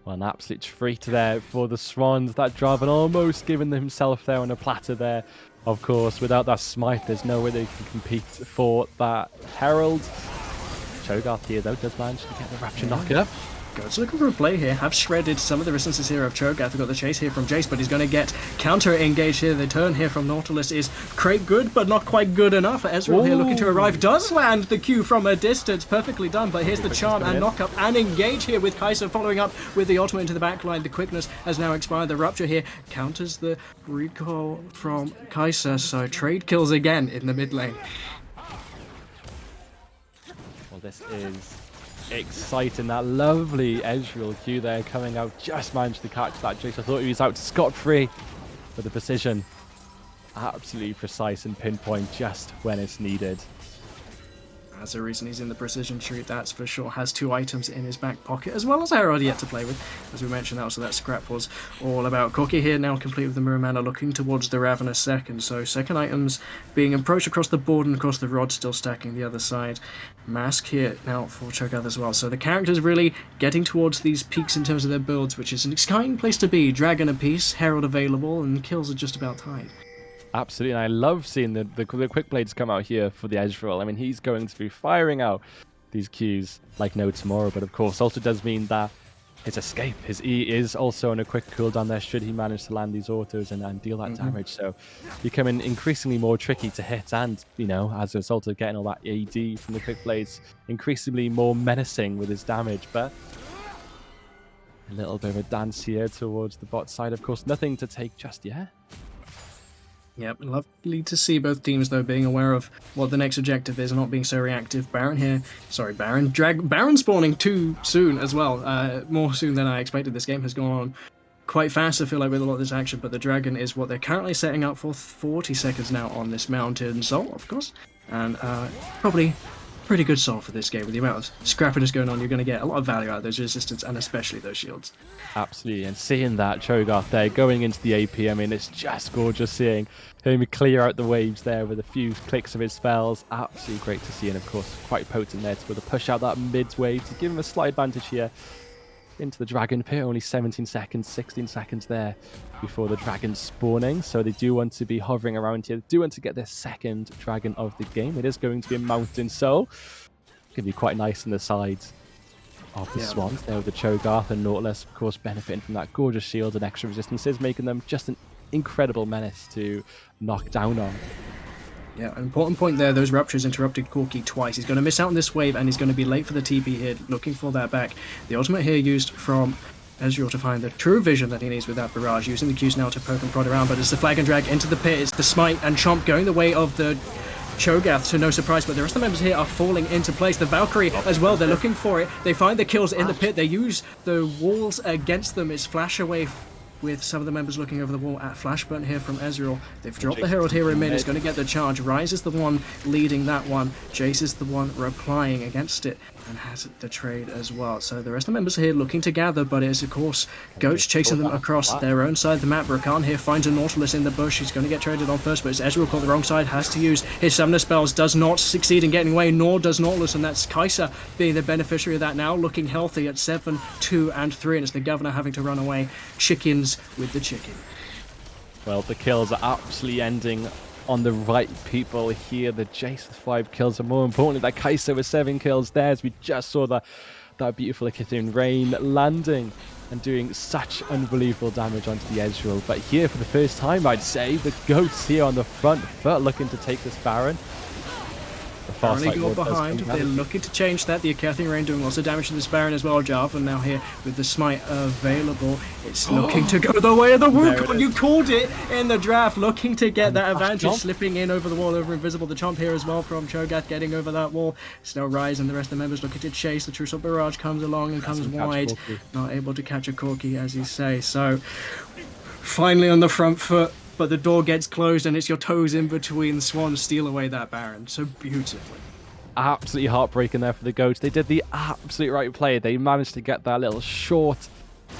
Well, an absolute treat there for the Swans. That Jarvan almost giving himself there on a platter there. Of course, without that smite, there's no way they can compete for that Herald. Cho'Gath here, though, does manage to get the Rapture knocker. Goats looking for a play here. Have shredded some of the resources here of Cho'Gath. They've got the chase here from Jace, but he's going to get counter-engaged here. The turn here from Nautilus is great good, but not quite good enough. Ezreal here looking to arrive. Does land the Q from a distance. Perfectly done, but here's the charm and knock-up and engage here with Kai'Sa following up with the ultimate into the backline. The quickness has now expired. The Rupture here counters the recall from Kai'Sa, so trade kills again in the mid lane. Well, this is exciting. That lovely Ezreal Q there coming out. Just managed to catch that Jace. I thought he was out scot-free, but the precision, absolutely precise and pinpoint just when it's needed. That's a reason he's in the precision tree, that's for sure. Has 2 items in his back pocket, as well as Herald yet to play with. As we mentioned, also that scrap was all about. Corky here now complete with the Mirror Mana, looking towards the Ravenous second. So second items being approached across the board, and of course the Rod still stacking the other side. Mask here now for Cho'Gath as well. So the characters really getting towards these peaks in terms of their builds, which is an exciting place to be. Dragon apiece, Herald available, and kills are just about tied. Absolutely, and I love seeing the quick blades come out here for the Ezreal. I mean, he's going to be firing out these Qs like no tomorrow, but of course also does mean that his escape, his E is also on a quick cooldown there should he manage to land these autos and deal that damage. So becoming increasingly more tricky to hit, and, you know, as a result of getting all that AD from the quick blades, increasingly more menacing with his damage. But a little bit of a dance here towards the bot side. Of course, nothing to take just yet. Yep, lovely to see both teams, though, being aware of what the next objective is and not being so reactive. Baron here, Baron spawning too soon as well, more soon than I expected. This game has gone on quite fast, I feel like, with a lot of this action, but the dragon is what they're currently setting up for. 40 seconds now on this mountain soul, of course, and probably pretty good soul for this game. With the amount of scrappiness going on, you're going to get a lot of value out of those resistance, and especially those shields. Absolutely, and seeing that Cho'Gath there going into the AP, I mean, it's just gorgeous seeing him clear out the waves there with a few clicks of his spells. Absolutely great to see, and of course, quite potent there to be able to push out that mid wave to give him a slight advantage here into the dragon pit. Only 17 seconds, 16 seconds there before the dragon spawning, so they do want to be hovering around here. They do want to get their second dragon of the game. It is going to be a mountain soul. Going to be quite nice on the sides of the swans there with the Cho'Gath and Nautilus, of course, benefiting from that gorgeous shield and extra resistances, making them just an incredible menace to knock down on. Yeah, an important point there. Those ruptures interrupted Corki twice. He's going to miss out on this wave, and he's going to be late for the TP here, looking for that back. The ultimate here used from Ezreal to find the true vision that he needs with that barrage, using the Qs now to poke and prod around, but it's the flag and drag into the pit. It's the smite and chomp going the way of the Cho'Gath, so no surprise, but the rest of the members here are falling into place. The Valkyrie as well, they're looking for it. They find the kills in the pit. They use the walls against them. It's flash away with some of the members looking over the wall at Flashburn here from Ezreal. They've dropped the Herald here in mid. It's going to get the charge. Rise is the one leading that one. Jace is the one replying against it and has the trade as well. So the rest of the members here looking to gather, but it's of course Goats chasing them across their own side of the map. Rakan here finds a Nautilus in the bush. He's going to get traded on first, but it's Ezreal caught the wrong side, has to use his Summoner spells, does not succeed in getting away, nor does Nautilus, and that's Kai'Sa being the beneficiary of that now, looking healthy at 7, 2, and 3, and it's the Governor having to run away. Chickens with the chicken. Well, the kills are absolutely ending on the right people here. The Jace with 5 kills, and more importantly, that Kai'Sa with 7 kills there, as we just saw that beautiful Echidnian Rain landing and doing such unbelievable damage onto the Ezreal. But here, for the first time, I'd say, the Goats here on the front foot looking to take this Baron. Currently got behind. They're looking to change that. The Echidnian Rain doing lots of damage to this Baron as well. Jarvan now here with the smite available. It's looking to go the way of the Wukong. You called it in the draft. Looking to get that advantage. Slipping in over the wall, over invisible. The chomp here as well from Cho'Gath getting over that wall. Snow Rise and the rest of the members looking to chase. The True Soul Barrage comes along and comes wide. Not able to catch a Corki, as you say. So finally on the front foot. But the door gets closed and it's your toes in between. The Swans steal away that Baron so beautifully. Absolutely heartbreaking there for the Goats. They did the absolute right play. They managed to get that little short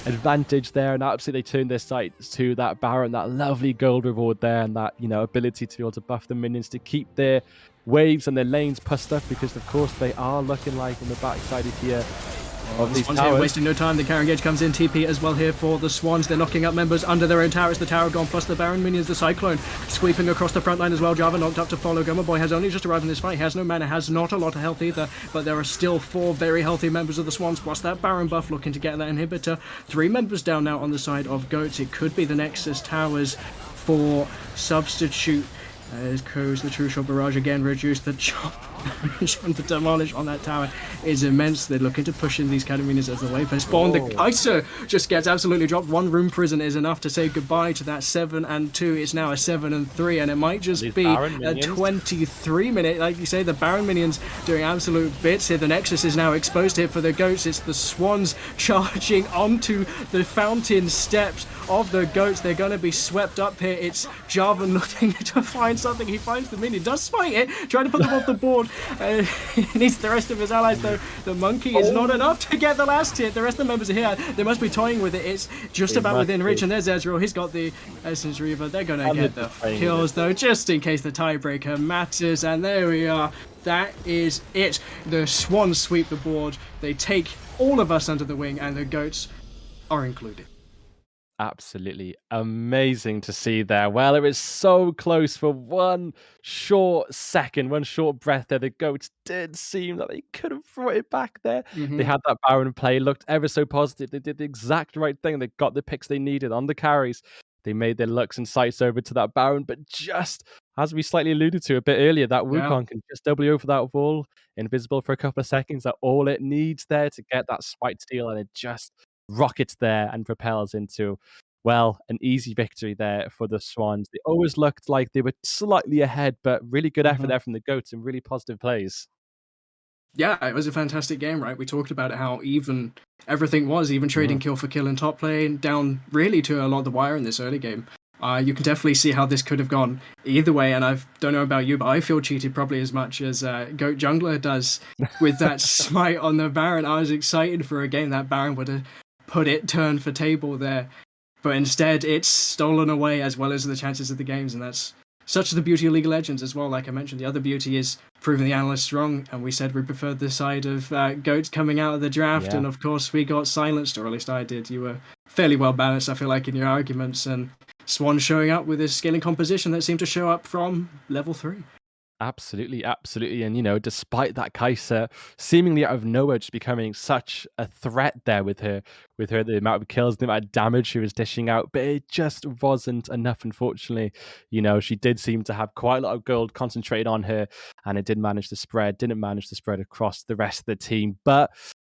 advantage there and absolutely turned their sights to that Baron, that lovely gold reward there, and that, ability to be able to buff the minions to keep their waves and their lanes pussed up, because of course they are looking like on the backside of here. Of these Swans here wasting no time. The Karen Gage comes in. TP as well here for the Swans. They're knocking up members under their own tower. It's the tower gone, plus the Baron minions. The Cyclone sweeping across the front line as well. Java knocked up to follow. Goma Boy has only just arrived in this fight. He has no mana, has not a lot of health either, but there are still 4 very healthy members of the Swans, plus that Baron buff looking to get that inhibitor. 3 members down now on the side of Goats. It could be the Nexus Towers for substitute. As goes the True Shot Barrage again, reduced the chop and the demolish on that tower is immense. They're looking to push in these Cataminas as the wave has spawned. The Kai'Sa just gets absolutely dropped. 1 Room Prison is enough to say goodbye to that 7 and 2. It's now a 7 and 3, and it might just be a 23 minute. Like you say, the Baron minions doing absolute bits here. The Nexus is now exposed here for the Goats. It's the Swans charging onto the fountain steps of the Goats. They're going to be swept up here. It's Jarvan looking to find something. He finds the minion, does smite it, trying to put them off the board. He needs the rest of his allies though. The monkey is not enough to get the last hit. The rest of the members are here. They must be toying with it. It's just about within reach, and there's Ezreal. He's got the Essence Reaver. They're going to get the kills though, just in case the tiebreaker matters. And there we are. That is it. The Swans sweep the board. They take all of us under the wing, and the Goats are included. Absolutely amazing to see there. Well, it was so close for one short second, one short breath there. The Goats did seem that they could have brought it back there. They had that Baron play, looked ever so positive. They did the exact right thing. They got the picks they needed on the carries. They made their looks and sights over to that Baron, but just as we slightly alluded to a bit earlier, that Wukong can just W over that wall, invisible for a couple of seconds. That's all it needs there to get that spite steal, and it just rockets there and propels into, well, an easy victory there for the Swans. They always looked like they were slightly ahead, but really good effort there from the Goats and really positive plays. Yeah, it was a fantastic game, right? We talked about how even everything was, even trading kill for kill in top lane, down really to a lot of the wire in this early game. You can definitely see how this could have gone either way, and I don't know about you, but I feel cheated probably as much as Goat Jungler does with that smite on the Baron. I was excited for a game that Baron would have put it turn for table there, but instead it's stolen away as well as the chances of the games, and that's such the beauty of League of Legends as well. Like I mentioned, the other beauty is proving the analysts wrong, and we said we preferred the side of Goats coming out of the draft, and of course we got silenced, or at least I did. You were fairly well balanced, I feel like, in your arguments, and Swan showing up with his scaling composition that seemed to show up from level 3. Absolutely, absolutely. And, despite that, Kai'Sa seemingly out of nowhere just becoming such a threat there with her, the amount of kills, the amount of damage she was dishing out, but it just wasn't enough, unfortunately. She did seem to have quite a lot of gold concentrated on her, and it didn't manage to spread across the rest of the team. But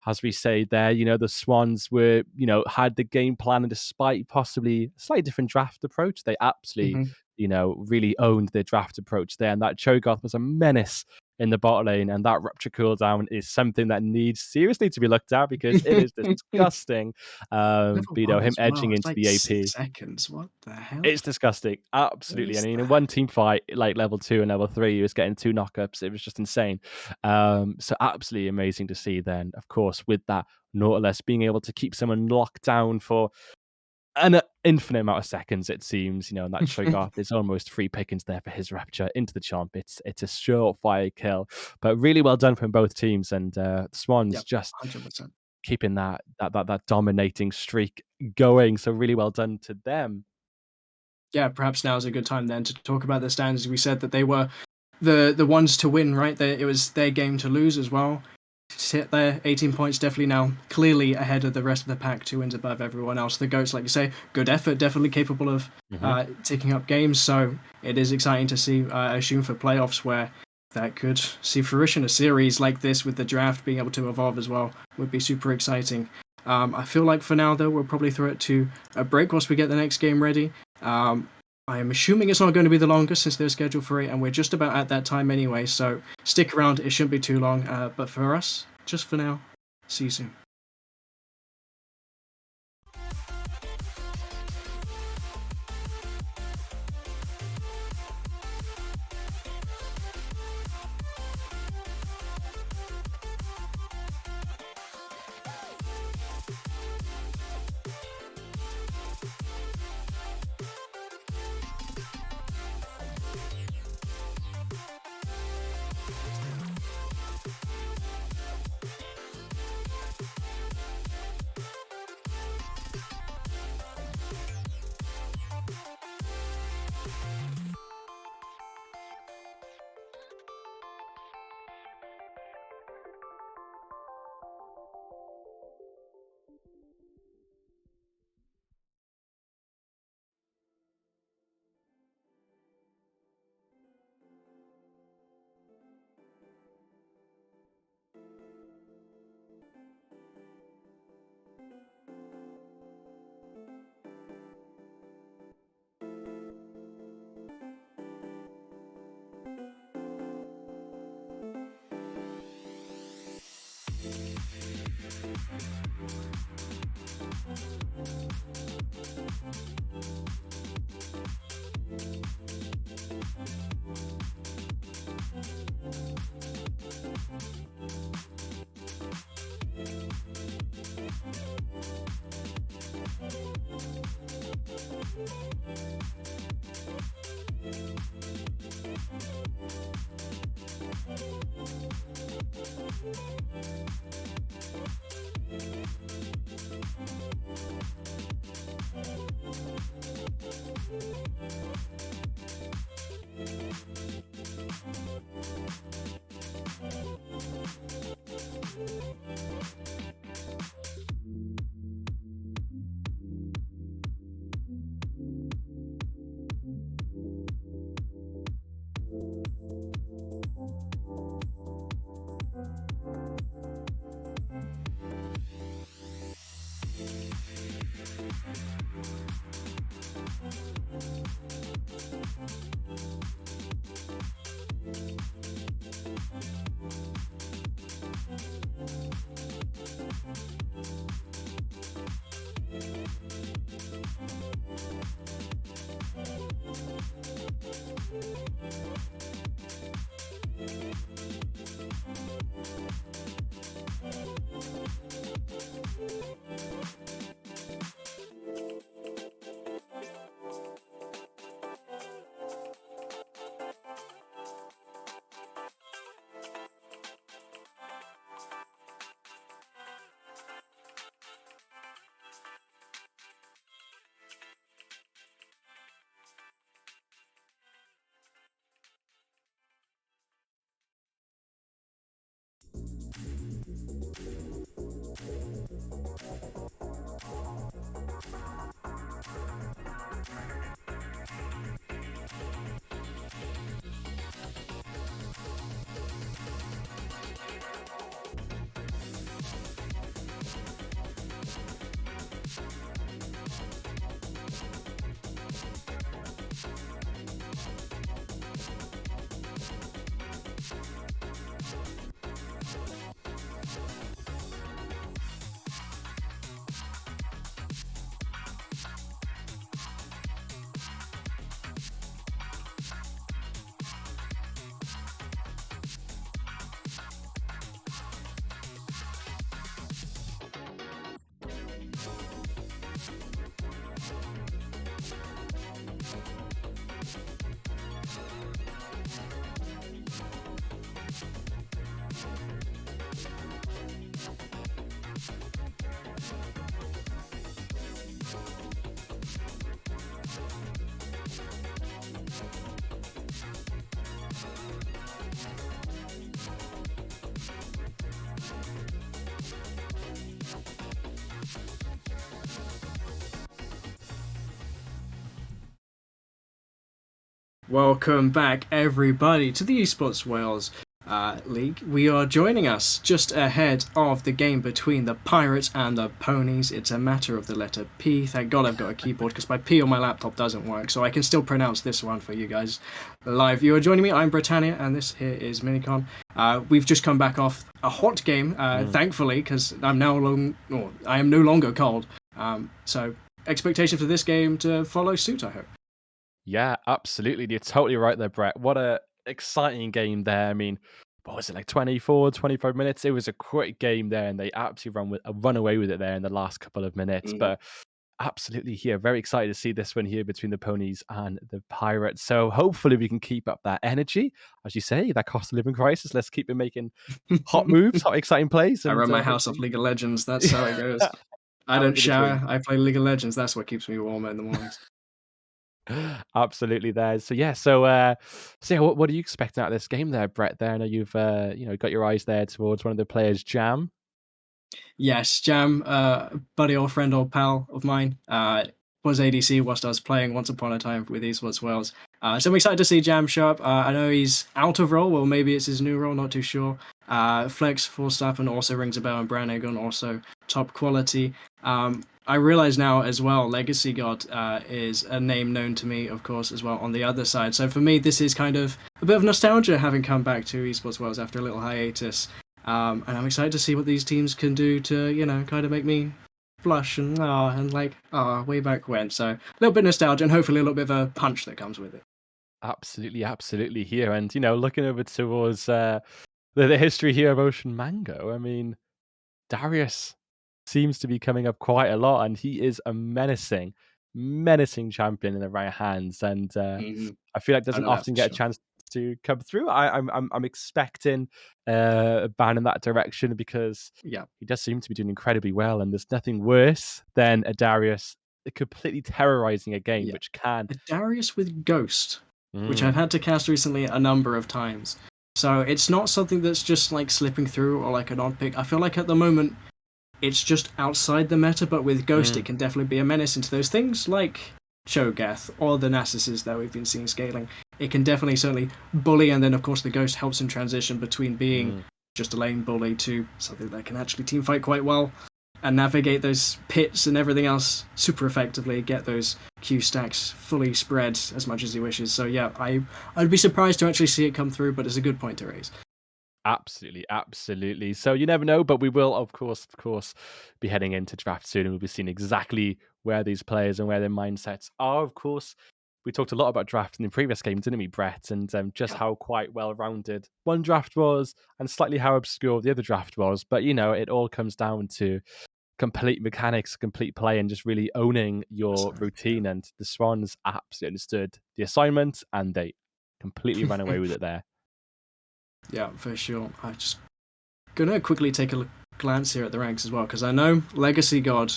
as we say there, the Swans were, had the game plan, and despite possibly a slightly different draft approach, they absolutely really owned their draft approach there. And that Cho'Gath was a menace in the bot lane, and that rupture cooldown is something that needs seriously to be looked at because it is disgusting. Level 1 Him as well. edging It's into like the 6 AP. seconds. What the hell? It's disgusting. Absolutely. What is And in that? one team fight, like level 2 and level 3, he was getting 2 knockups. It was just insane. So absolutely amazing to see then, of course, with that Nautilus being able to keep someone locked down for an infinite amount of seconds, it seems, and that Cho'Gath is almost free pickings there for his rapture into the chomp. It's a surefire kill, but really well done from both teams. And Swans Yep, just 100%. keeping that dominating streak going. So really well done to them. Yeah, perhaps now is a good time then to talk about the standings. We said that they were the ones to win, right? It was their game to lose as well. Sit there, 18 points, definitely now clearly ahead of the rest of the pack, 2 wins above everyone else. The Goats, like you say, good effort, definitely capable of taking up games. So it is exciting to see, I assume, for playoffs where that could see fruition. A series like this with the draft being able to evolve as well would be super exciting. I feel like for now, though, we'll probably throw it to a break whilst we get the next game ready. I am assuming it's not going to be the longest since they're scheduled for it, and we're just about at that time anyway, so stick around, it shouldn't be too long. But for us, just for now, see you soon. Welcome back, everybody, to the Esports Wales League. We are joining us just ahead of the game between the Pirates and the Ponies. It's a matter of the letter P. Thank God I've got a keyboard because my P on my laptop doesn't work, so I can still pronounce this one for you guys live. You are joining me. I'm Britannia, and this here is Minicon. We've just come back off a hot game, thankfully, because I am no longer cold. So expectation for this game to follow suit, I hope. Yeah, absolutely. You're totally right there, Brett. What a exciting game there. I mean, what was it, like 24, 25 minutes? It was a quick game there, and they absolutely run away with it there in the last couple of minutes. But absolutely here, very excited to see this one here between the Ponies and the Pirates. So hopefully we can keep up that energy. As you say, that cost of living crisis, let's keep it making hot moves, hot exciting plays. I And run my house off League of Legends. That's how it goes. I don't shower. I play League of Legends. That's what keeps me warmer in the mornings. Absolutely there. So yeah, what are you expecting out of this game there, Brett? There, I know you've got your eyes there towards one of the players, Jam. Yes, Jam, buddy or friend or pal of mine, was ADC whilst I was playing once upon a time with Esports Wales. So I'm excited to see Jam show up. I know he's out of role, well, maybe it's his new role, not too sure. Flex, full staff, and also rings a bell, and Branagon also top quality. I realize now as well, Legacy God is a name known to me, of course, as well on the other side. So for me, this is kind of a bit of nostalgia having come back to Esports Wales after a little hiatus. And I'm excited to see what these teams can do to, kind of make me blush and way back when. So a little bit of nostalgia and hopefully a little bit of a punch that comes with it. Absolutely here. And looking over towards the history here of Ocean Mango, I mean, Darius seems to be coming up quite a lot, and he is a menacing champion in the right hands. And I feel like I doesn't know that often for get a sure. chance to come through. I'm expecting a ban in that direction because Yeah. he does seem to be doing incredibly well, and there's nothing worse than a Darius completely terrorizing a game, Yeah. which can. A Darius with Ghost, which I've had to cast recently a number of times. So it's not something that's just like slipping through or like an odd pick. I feel like at the moment it's just outside the meta, but with Ghost it can definitely be a menace into those things like Cho'Gath or the Narcissus that we've been seeing scaling. It can definitely certainly bully, and then of course the Ghost helps him transition between being just a lane bully to something that can actually teamfight quite well and navigate those pits and everything else super effectively, get those Q stacks fully spread as much as he wishes. So yeah, I'd be surprised to actually see it come through, but it's a good point to raise. Absolutely. So you never know, but we will, of course, be heading into draft soon, and we'll be seeing exactly where these players and where their mindsets are. Of course, we talked a lot about draft in the previous game, didn't we, Brett? And just how quite well-rounded one draft was, and slightly how obscure the other draft was. But it all comes down to complete mechanics, complete play, and just really owning your routine. And the Swans absolutely understood the assignment, and they completely ran away with it there. Yeah, for sure. I'm just gonna quickly take a glance here at the ranks as well, because I know Legacy God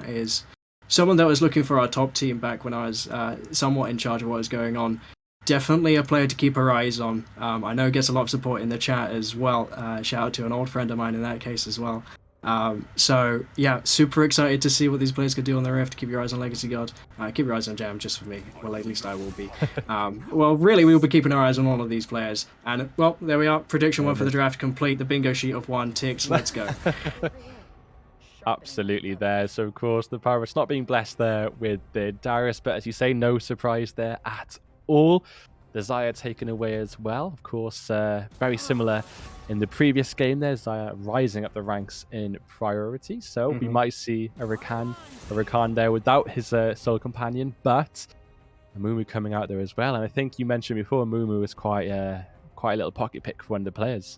is someone that was looking for our top team back when I was somewhat in charge of what was going on. Definitely a player to keep our eyes on. I know he gets a lot of support in the chat as well. Shout out to an old friend of mine in that case as well. So yeah, super excited to see what these players could do on the Rift. Keep your eyes on Legacy God. Keep your eyes on Jam, just for me. Well, at least I will be. Well, really, we will be keeping our eyes on all of these players. And well, there we are. Prediction one for the draft complete. The bingo sheet of one ticks. Let's go. Absolutely there. So of course the Pirates not being blessed there with the Darius, but as you say, no surprise there at all. The Xayah taken away as well. Of course, very similar in the previous game there. Xayah rising up the ranks in priority. So we might see a Rakan there without his sole companion, but a Mumu coming out there as well. And I think you mentioned before, Mumu was quite a little pocket pick for one of the players.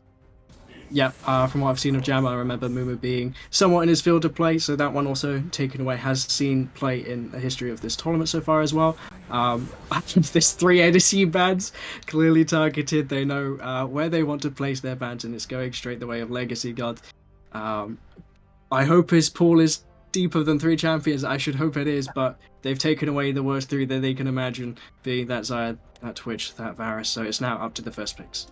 Yeah, from what I've seen of Jam, I remember Mumu being somewhat in his field of play, so that one also taken away has seen play in the history of this tournament so far as well. There's 3 ADC bans clearly targeted. They know where they want to place their bans, and it's going straight the way of Legacy God. I hope his pool is deeper than 3 champions. I should hope it is, but they've taken away the worst 3 that they can imagine, being that Xayah, that Twitch, that Varus, so it's now up to the first picks.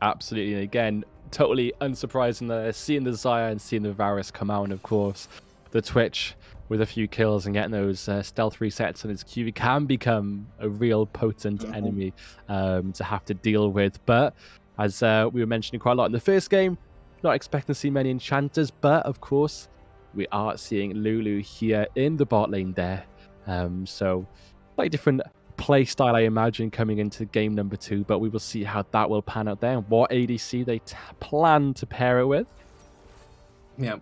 Absolutely. And again, totally unsurprising that seeing the Xayah and seeing the Varus come out, and of course the Twitch with a few kills and getting those stealth resets on his Q, he can become a real potent enemy to have to deal with. But as we were mentioning quite a lot in the first game, not expecting to see many enchanters, but of course we are seeing Lulu here in the bot lane there. So slightly different play style, I imagine, coming into game number 2, but we will see how that will pan out there and what ADC they plan to pair it with. Yeah.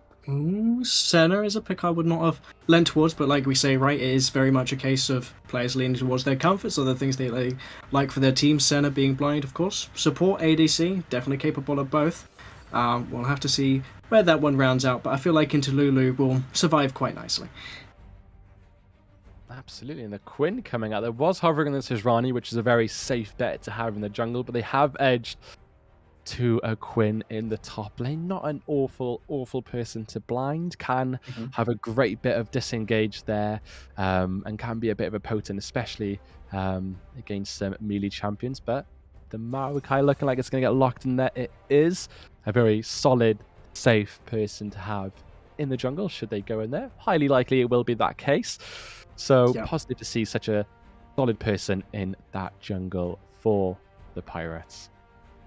Senna is a pick I would not have lent towards, but like we say, right, it is very much a case of players leaning towards their comforts or the things they like for their team. Senna being blind, of course. Support ADC, definitely capable of both. We'll have to see where that one rounds out, but I feel like into Lulu will survive quite nicely. Absolutely, and the Quinn coming out. There was hovering on the Sejuani, which is a very safe bet to have in the jungle, but they have edged to a Quinn in the top lane. Not an awful person to blind. Can have a great bit of disengage there, and can be a bit of a potent, especially against some melee champions. But the Maokai looking like it's going to get locked in there. It is a very solid, safe person to have in the jungle should they go in there. Highly likely it will be that case. So positive to see such a solid person in that jungle for the Pirates.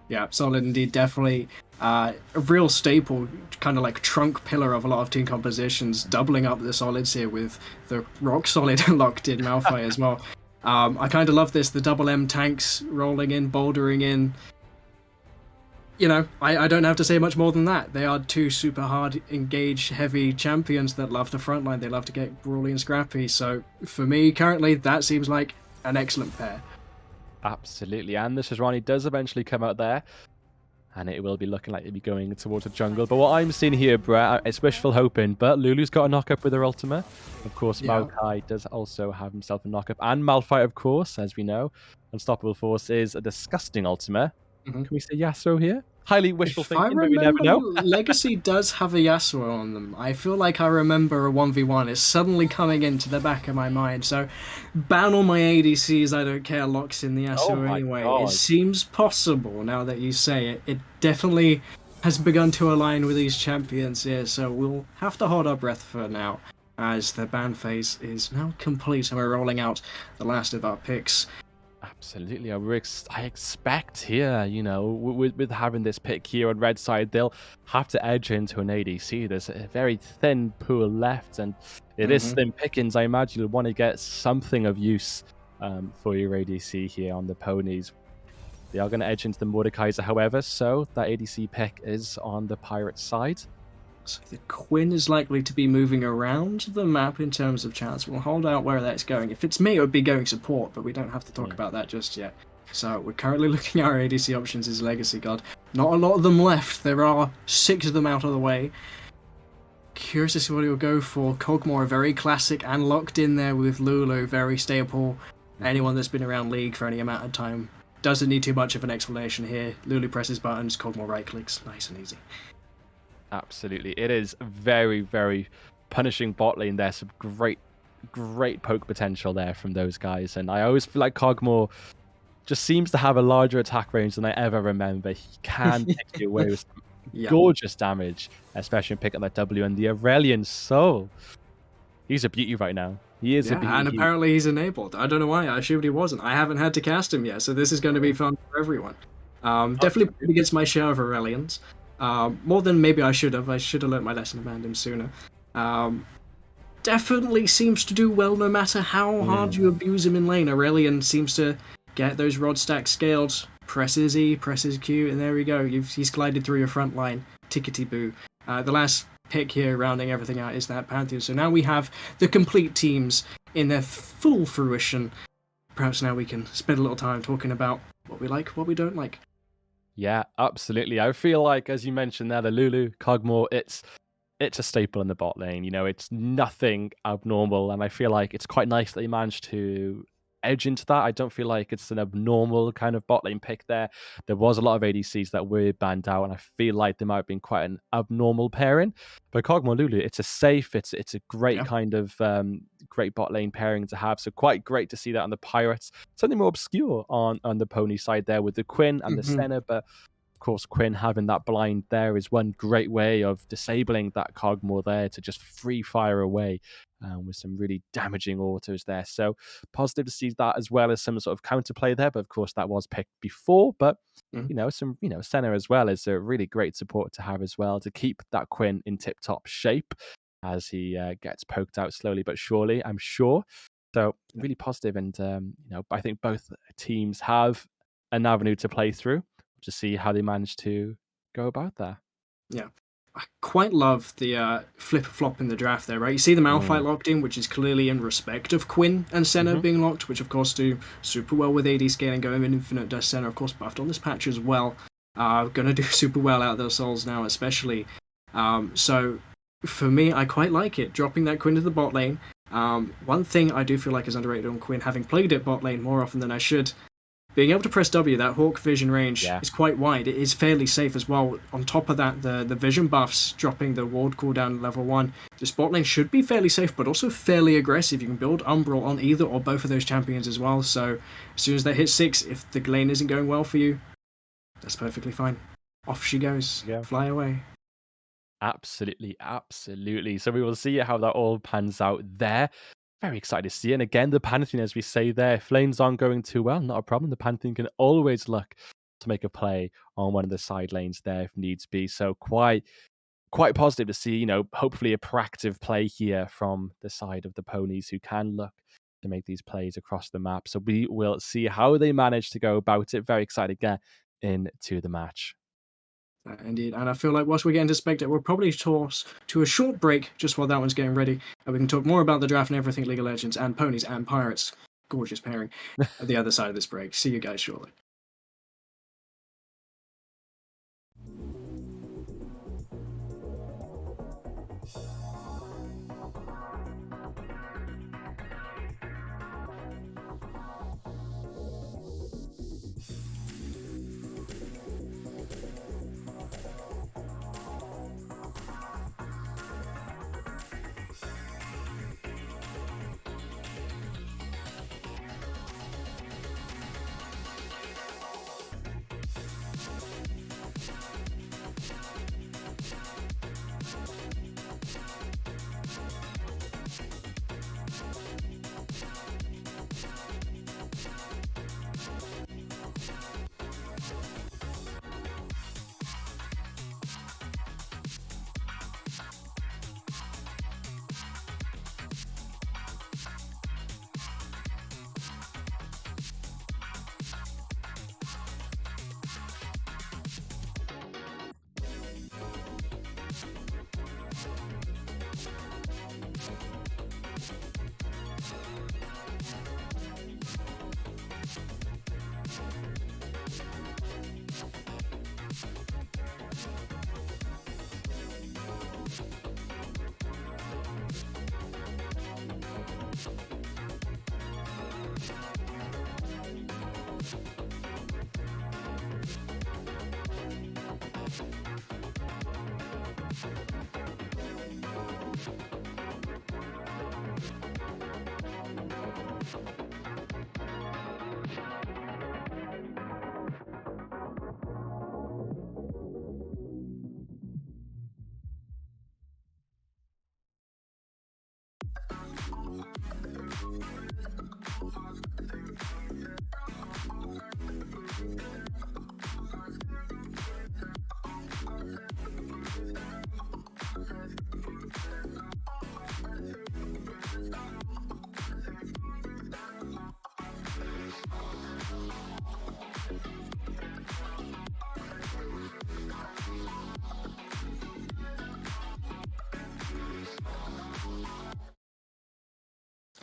Yeah, solid indeed. Definitely a real staple, kind of like trunk pillar of a lot of team compositions, doubling up the solids here with the rock solid locked in Malphite as well. I kind of love this, the double M tanks rolling in, bouldering in. You know, I don't have to say much more than that. They are two super hard, engaged, heavy champions that love to frontline. They love to get brawly and scrappy. So for me, currently, that seems like an excellent pair. Absolutely, and the Sejuani does eventually come out there, and it will be looking like it'll be going towards the jungle. But what I'm seeing here, Brett, it's wishful hoping, but Lulu's got a knock-up with her ultimate. Of course, Maokai does also have himself a knock-up, and Malphite, of course, as we know. Unstoppable Force is a disgusting ultimate. Can we say Yasuo here? Highly wishful thinking, but we never know. Legacy does have a Yasuo on them. I feel like I remember a 1v1 is suddenly coming into the back of my mind. So ban all my ADCs, I don't care, locks in the Yasuo anyway. God. It seems possible now that you say it. It definitely has begun to align with these champions here, so we'll have to hold our breath for now as the ban phase is now complete and we're rolling out the last of our picks. Absolutely, I expect here, you know, with having this pick here on red side, they'll have to edge into an ADC. There's a very thin pool left, and it is slim pickings. I imagine you'll want to get something of use for your ADC here on the ponies. They are going to edge into the Mordekaiser, however, so that ADC pick is on the pirate side. So the Quinn is likely to be moving around the map in terms of chance. We'll hold out where that's going. If it's me, it would be going support, but we don't have to talk about that just yet. So we're currently looking at our ADC options as Legacy God. Not a lot of them left. There are 6 of them out of the way. Curious to see what he'll go for. Kog'Maw, very classic and locked in there with Lulu, very staple. Anyone that's been around League for any amount of time doesn't need too much of an explanation here. Lulu presses buttons, Kog'Maw right clicks, nice and easy. Absolutely. It is very, very punishing bot lane there. Some great poke potential there from those guys. And I always feel like Kog'Maw just seems to have a larger attack range than I ever remember. He can take you away with some gorgeous damage, especially when picking up that W. And the Aurelion Soul, he's a beauty right now. He is a beauty. And apparently he's enabled. I don't know why. I assumed he wasn't. I haven't had to cast him yet, so this is going to be fun for everyone. Definitely gets my share of Aurelions. More than maybe I should have. I should have learnt my lesson and banned him sooner. Definitely seems to do well no matter how hard you abuse him in lane. Aurelion seems to get those rod stacks scaled. Presses E, presses Q, and there we go. He's glided through your front line. Tickety-boo. The last pick here, rounding everything out, is that Pantheon. So now we have the complete teams in their full fruition. Perhaps now we can spend a little time talking about what we like, what we don't like. Yeah, absolutely. I feel like, as you mentioned there, the Lulu, Kog'Maw, it's a staple in the bot lane. You know, it's nothing abnormal, and I feel like it's quite nice that they managed to edge into that. I don't feel like it's an abnormal kind of bot lane pick there. There was a lot of ADCs that were banned out, and I feel like they might have been quite an abnormal pairing. But Kog'Maw Lulu, it's a safe, it's a great kind of great bot lane pairing to have. So quite great to see that on the Pirates. Something more obscure on the pony side there with the Quinn and the Senna, but of course Quinn having that blind there is one great way of disabling that Kog'Maw there to just free fire away with some really damaging autos there. So positive to see that, as well as some sort of counterplay there. But of course, that was picked before. But Senna as well is a really great support to have as well, to keep that Quinn in tip-top shape as he gets poked out slowly but surely, I'm sure. So really positive, and I think both teams have an avenue to play through to see how they manage to go about that. Yeah. I quite love the flip-flop in the draft there, right? You see the Malphite locked in, which is clearly in respect of Quinn and Senna being locked, which of course do super well with AD scaling, going in Infinite Dust. Senna, of course, buffed on this patch as well. Going to do super well out of those souls now, especially. So for me, I quite like it, dropping that Quinn to the bot lane. One thing I do feel like is underrated on Quinn, having played it bot lane more often than I should, being able to press W, that Hawk vision range is quite wide. It is fairly safe as well. On top of that, the vision buffs, dropping the ward cooldown level 1. The bot lane should be fairly safe, but also fairly aggressive. You can build Umbral on either or both of those champions as well. So as soon as they hit 6, if the lane isn't going well for you, that's perfectly fine. Off she goes. Yeah. Fly away. Absolutely. So we will see how that all pans out there. Very excited to see it. And again, the Pantheon, as we say there, if lanes aren't going too well, not a problem. The Pantheon can always look to make a play on one of the side lanes there if needs be. So quite positive to see, hopefully a proactive play here from the side of the ponies, who can look to make these plays across the map. So we will see how they manage to go about it. Very excited to get into the match. Indeed, and I feel like whilst we're getting to Spectre, we'll probably toss to a short break just while that one's getting ready, and we can talk more about the draft and everything League of Legends and ponies and pirates. Gorgeous pairing at the other side of this break. See you guys shortly.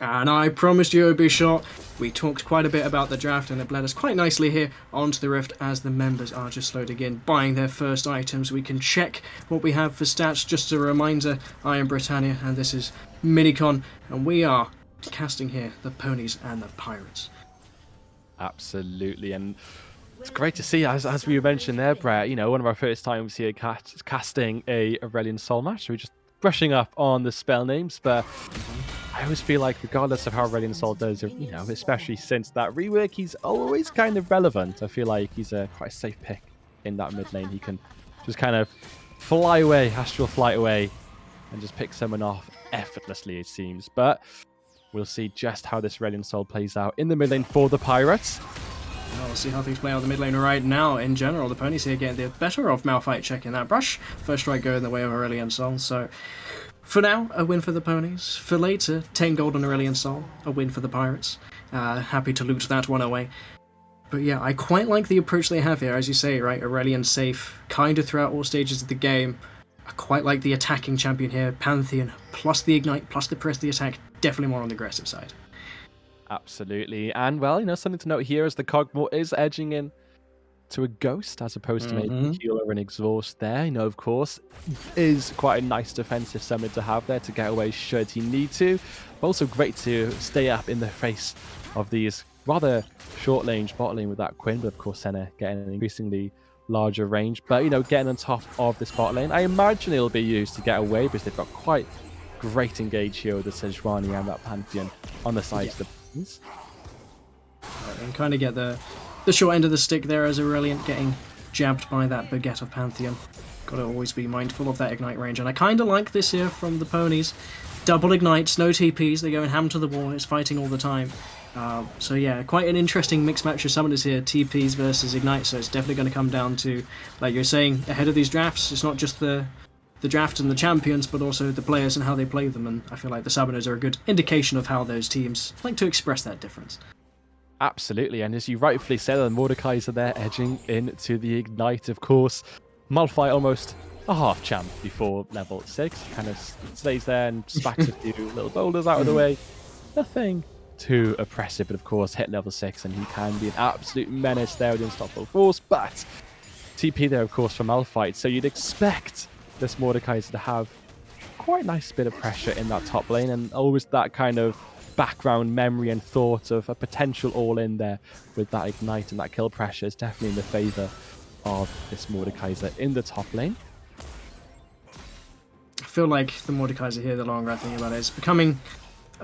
And I promised you it would be short. We talked quite a bit about the draft, and it led us quite nicely here onto the Rift as the members are just loading in, buying their first items. We can check what we have for stats. Just a reminder, I am Britannia, and this is Minicon, and we are casting here the ponies and the pirates. Absolutely, and it's great to see, as we mentioned there, Brett, one of our first times here casting a Aurelion Soul match. So we're just brushing up on the spell names, but I always feel like regardless of how Aurelion Soul does, especially since that rework, he's always kind of relevant. I feel like he's a quite safe pick in that mid lane. He can just kind of fly away, astral flight away, and just pick someone off effortlessly, it seems. But we'll see just how this Aurelion Sol plays out in the mid lane for the Pirates. Well, we'll see how things play out the mid lane right now. In general, the ponies here getting the better of Malphite checking that brush. First strike going the way of Aurelion Sol. So for now, a win for the ponies. For later, 10 gold on Aurelion Sol. A win for the Pirates. Happy to loot that one away. But yeah, I quite like the approach they have here. As you say, right, Aurelion safe kind of throughout all stages of the game. I quite like the attacking champion here. Pantheon, plus the Ignite, plus the press the attack. Definitely more on the aggressive side. Absolutely. And, well, something to note here is the Cogmore is edging in to a Ghost as opposed to maybe a Healer and Exhaust there. Of course, is quite a nice defensive summon to have there to get away should he need to. But also great to stay up in the face of these rather short-range bot lane with that Quinn, but of course Senna getting an increasingly larger range. But, getting on top of this bot lane, I imagine it'll be used to get away because they've got quite great engage here with the Sejuani and that Pantheon on the sides of the pins. And kind of get the short end of the stick there as Aurelion getting jabbed by that Baguette of Pantheon. Got to always be mindful of that Ignite range. And I kind of like this here from the ponies. Double Ignites, no TPs, they go and ham to the wall, it's fighting all the time. So yeah, quite an interesting mixed match of summoners here, TPs versus Ignite, so it's definitely going to come down to, like you're saying, ahead of these drafts, it's not just the draft and the champions, but also the players and how they play them, and I feel like the summoners are a good indication of how those teams like to express that difference. Absolutely, and as you rightfully said, the Mordekaiser there edging into the Ignite, of course. Malphite almost a half champ before level 6, kind of stays there and smacks a few little boulders out of the way. Nothing too oppressive, but of course hit level 6 and he can be an absolute menace there with the unstoppable force. But TP there, of course, from Malphite, so you'd expect this Mordekaiser to have quite a nice bit of pressure in that top lane, and always that kind of background memory and thought of a potential all-in there with that Ignite and that kill pressure is definitely in the favour of this Mordekaiser in the top lane. I feel like the Mordekaiser here, the longer I think about it, is becoming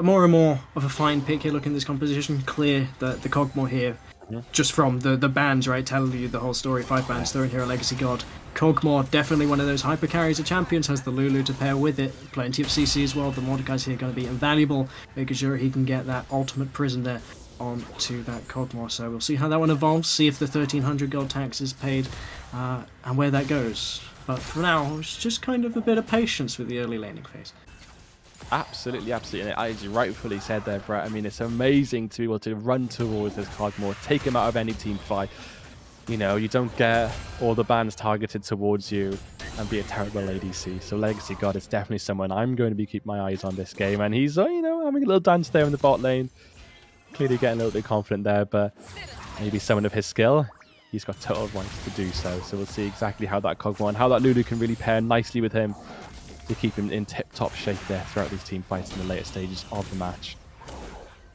more and more of a fine pick here. Looking at this composition, clear that the Cogmore here, just from the bans, right, telling you the whole story, 5 bans, throwing here a Legacy God. Cogmore, definitely one of those hyper carries of champions, has the Lulu to pair with it, plenty of CC as well. The Mordekaiser here going to be invaluable, making sure he can get that ultimate prison there onto that Cogmore. So we'll see how that one evolves, see if the 1300 gold tax is paid, and where that goes. But for now, it's just kind of a bit of patience with the early laning phase. Absolutely, absolutely. And as you rightfully said there, Brett, I mean, it's amazing to be able to run towards this Cogmore, take him out of any team fight. You don't get all the bans targeted towards you and be a terrible ADC. So Legacy God is definitely someone I'm going to be keeping my eyes on this game. And he's, having a little dance there in the bot lane. Clearly getting a little bit confident there, but maybe someone of his skill, he's got total rights to do so. So we'll see exactly how that Cogmore and how that Lulu can really pair nicely with him to keep him in tip-top shape there throughout these team fights in the later stages of the match.